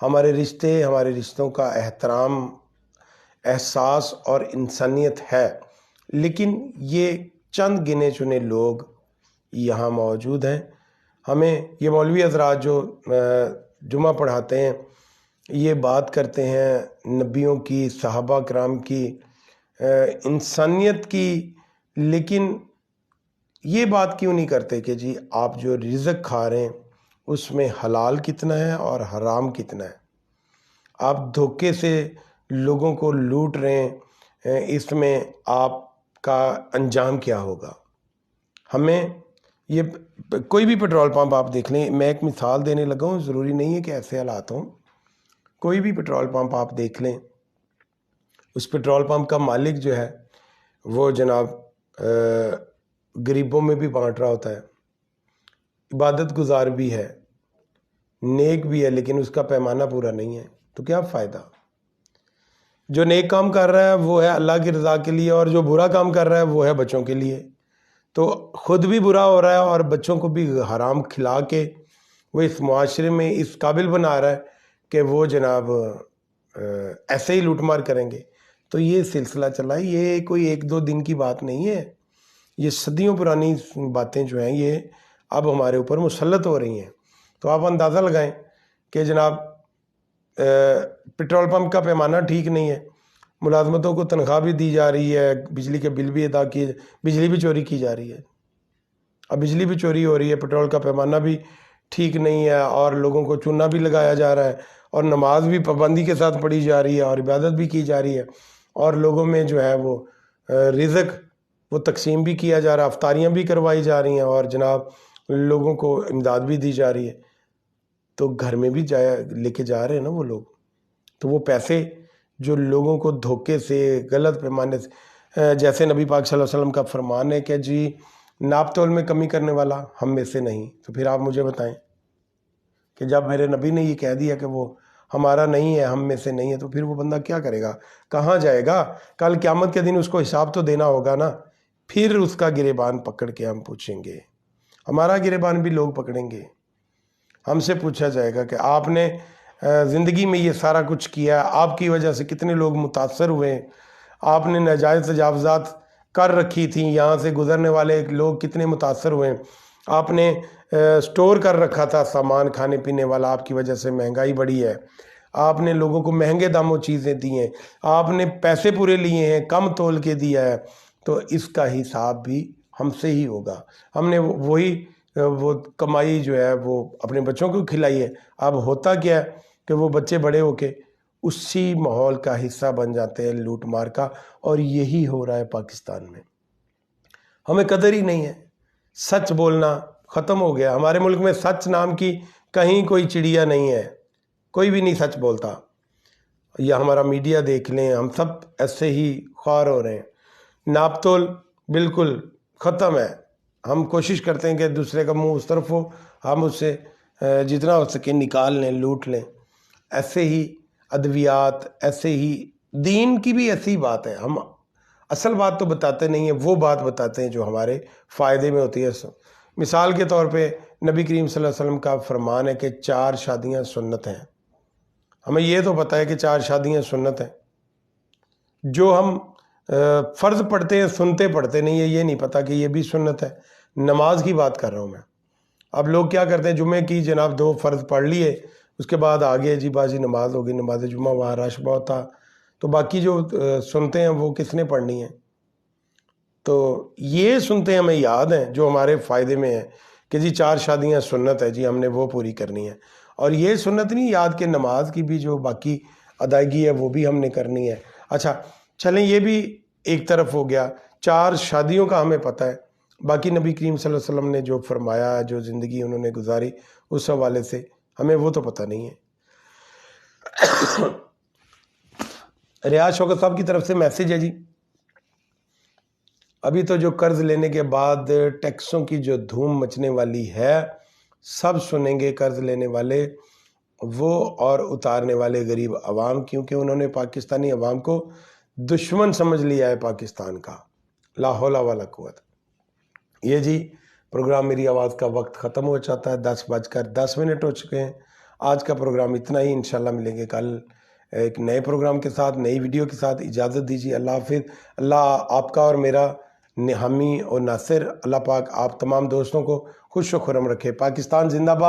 ہمارے رشتے، ہمارے رشتوں کا احترام، احساس اور انسانیت ہے، لیکن یہ چند گنے چنے لوگ یہاں موجود ہیں۔ ہمیں یہ مولوی حضرات جو جمعہ پڑھاتے ہیں یہ بات کرتے ہیں نبیوں کی، صحابہ کرام کی، انسانیت کی، لیکن یہ بات کیوں نہیں کرتے کہ جی آپ جو رزق کھا رہے ہیں اس میں حلال کتنا ہے اور حرام کتنا ہے؟ آپ دھوکے سے لوگوں کو لوٹ رہے ہیں، اس میں آپ کا انجام کیا ہوگا؟ ہمیں یہ کوئی بھی پیٹرول پمپ آپ دیکھ لیں، میں ایک مثال دینے لگا ہوں، ضروری نہیں ہے کہ ایسے حالات ہوں، کوئی بھی پیٹرول پمپ آپ دیکھ لیں، اس پیٹرول پمپ کا مالک جو ہے وہ جناب غریبوں میں بھی بانٹ رہا ہوتا ہے، عبادت گزار بھی ہے، نیک بھی ہے، لیکن اس کا پیمانہ پورا نہیں ہے، تو کیا فائدہ؟ جو نیک کام کر رہا ہے وہ ہے اللہ کی رضا کے لیے، اور جو برا کام کر رہا ہے وہ ہے بچوں کے لیے، تو خود بھی برا ہو رہا ہے اور بچوں کو بھی حرام کھلا کے وہ اس معاشرے میں اس قابل بنا رہا ہے کہ وہ جناب ایسے ہی لوٹ مار کریں گے۔ تو یہ سلسلہ چلا ہے، یہ کوئی ایک دو دن کی بات نہیں ہے، یہ صدیوں پرانی باتیں جو ہیں یہ اب ہمارے اوپر مسلط ہو رہی ہیں۔ تو آپ اندازہ لگائیں کہ جناب پیٹرول پمپ کا پیمانہ ٹھیک نہیں ہے، ملازمتوں کو تنخواہ بھی دی جا رہی ہے، بجلی کے بل بھی ادا کیے، بجلی بھی چوری کی جا رہی ہے، اب بجلی بھی چوری ہو رہی ہے، پیٹرول کا پیمانہ بھی ٹھیک نہیں ہے، اور لوگوں کو چونا بھی لگایا جا رہا ہے، اور نماز بھی پابندی کے ساتھ پڑھی جا رہی ہے، اور عبادت بھی کی جا رہی ہے، اور لوگوں میں جو ہے وہ رزق وہ تقسیم بھی کیا جا رہا ہے، افطاریاں بھی کروائی جا رہی ہیں، اور جناب لوگوں کو امداد بھی دی جا رہی ہے، تو گھر میں بھی لے کے جا رہے ہیں نا وہ لوگ، تو وہ پیسے جو لوگوں کو دھوکے سے، غلط پیمانے سے، جیسے نبی پاک صلی اللہ علیہ وسلم کا فرمان ہے کہ جی ناپ تول میں کمی کرنے والا ہم میں سے نہیں، تو پھر آپ مجھے بتائیں کہ جب میرے نبی نے یہ کہہ دیا کہ وہ ہمارا نہیں ہے، ہم میں سے نہیں ہے، تو پھر وہ بندہ کیا کرے گا، کہاں جائے گا؟ کل قیامت کے دن اس کو حساب تو دینا ہوگا نا، پھر اس کا گریبان پکڑ کے ہم پوچھیں گے، ہمارا گریبان بھی لوگ پکڑیں گے، ہم سے پوچھا جائے گا کہ آپ نے زندگی میں یہ سارا کچھ کیا، آپ کی وجہ سے کتنے لوگ متاثر ہوئے، آپ نے ناجائز تجاوزات کر رکھی تھیں، یہاں سے گزرنے والے لوگ کتنے متاثر ہوئے، آپ نے سٹور کر رکھا تھا سامان کھانے پینے والا، آپ کی وجہ سے مہنگائی بڑھی ہے، آپ نے لوگوں کو مہنگے داموں چیزیں دی ہیں، آپ نے پیسے پورے لیے ہیں، کم تول کے دیا ہے، تو اس کا حساب بھی ہم سے ہی ہوگا۔ ہم نے وہی وہ کمائی جو ہے وہ اپنے بچوں کو کھلائی ہے، اب ہوتا کیا ہے کہ وہ بچے بڑے ہو کے اسی ماحول کا حصہ بن جاتے ہیں لوٹ مار کا، اور یہی ہو رہا ہے پاکستان میں۔ ہمیں قدر ہی نہیں ہے، سچ بولنا ختم ہو گیا، ہمارے ملک میں سچ نام کی کہیں کوئی چڑیا نہیں ہے، کوئی بھی نہیں سچ بولتا، یا ہمارا میڈیا دیکھ لیں، ہم سب ایسے ہی خوار ہو رہے ہیں، ناپ تول بالکل ختم ہے، ہم کوشش کرتے ہیں کہ دوسرے کا منہ اس طرف ہو، ہم اس سے جتنا ہو سکے نکال لیں، لوٹ لیں۔ ایسے ہی ادویات، ایسے ہی دین کی بھی ایسی بات ہے، ہم اصل بات تو بتاتے نہیں ہیں، وہ بات بتاتے ہیں جو ہمارے فائدے میں ہوتی ہے۔ مثال کے طور پہ نبی کریم صلی اللہ علیہ وسلم کا فرمان ہے کہ 4 شادیاں سنت ہیں، ہمیں یہ تو پتہ ہے کہ 4 شادیاں سنت ہیں، جو ہم فرض پڑھتے ہیں سنتے پڑھتے نہیں ہیں، یہ نہیں پتہ کہ یہ بھی سنت ہے۔ نماز کی بات کر رہا ہوں میں، اب لوگ کیا کرتے ہیں، جمعے کی جناب 2 فرض پڑھ لیے، اس کے بعد آگے جی بازی نماز ہوگی، نماز جمعہ، وہاں رش بہت تھا، تو باقی جو سنتے ہیں وہ کس نے پڑھنی ہیں؟ تو یہ سنتے ہمیں یاد ہیں جو ہمارے فائدے میں ہیں کہ جی 4 شادیاں سنت ہے، جی ہم نے وہ پوری کرنی ہے، اور یہ سنت نہیں یاد کہ نماز کی بھی جو باقی ادائیگی ہے وہ بھی ہم نے کرنی ہے۔ اچھا چلیں، یہ بھی ایک طرف ہو گیا، 4 شادیوں کا ہمیں پتہ ہے، باقی نبی کریم صلی اللہ علیہ وسلم نے جو فرمایا، جو زندگی انہوں نے گزاری، اس حوالے سے ہمیں وہ تو پتہ نہیں ہے۔ ریاض شوکت صاحب کی طرف سے میسیج ہے جی، ابھی تو جو قرض لینے کے بعد ٹیکسوں کی جو دھوم مچنے والی ہے، سب سنیں گے قرض لینے والے وہ اور اتارنے والے غریب عوام، کیونکہ انہوں نے پاکستانی عوام کو دشمن سمجھ لیا ہے پاکستان کا۔ لا حول ولا قوت۔ یہ جی پروگرام میری آواز کا وقت ختم ہو جاتا ہے، 10:10 ہو چکے ہیں۔ آج کا پروگرام اتنا ہی، انشاءاللہ ملیں گے کل ایک نئے پروگرام کے ساتھ، نئی ویڈیو کے ساتھ. اجازت دیجیے. اللہ حافظ. اللہ آپ کا اور میرا حامی اور ناصر، اللہ پاک آپ تمام دوستوں کو خوش و خرم رکھے. پاکستان زندہ باد.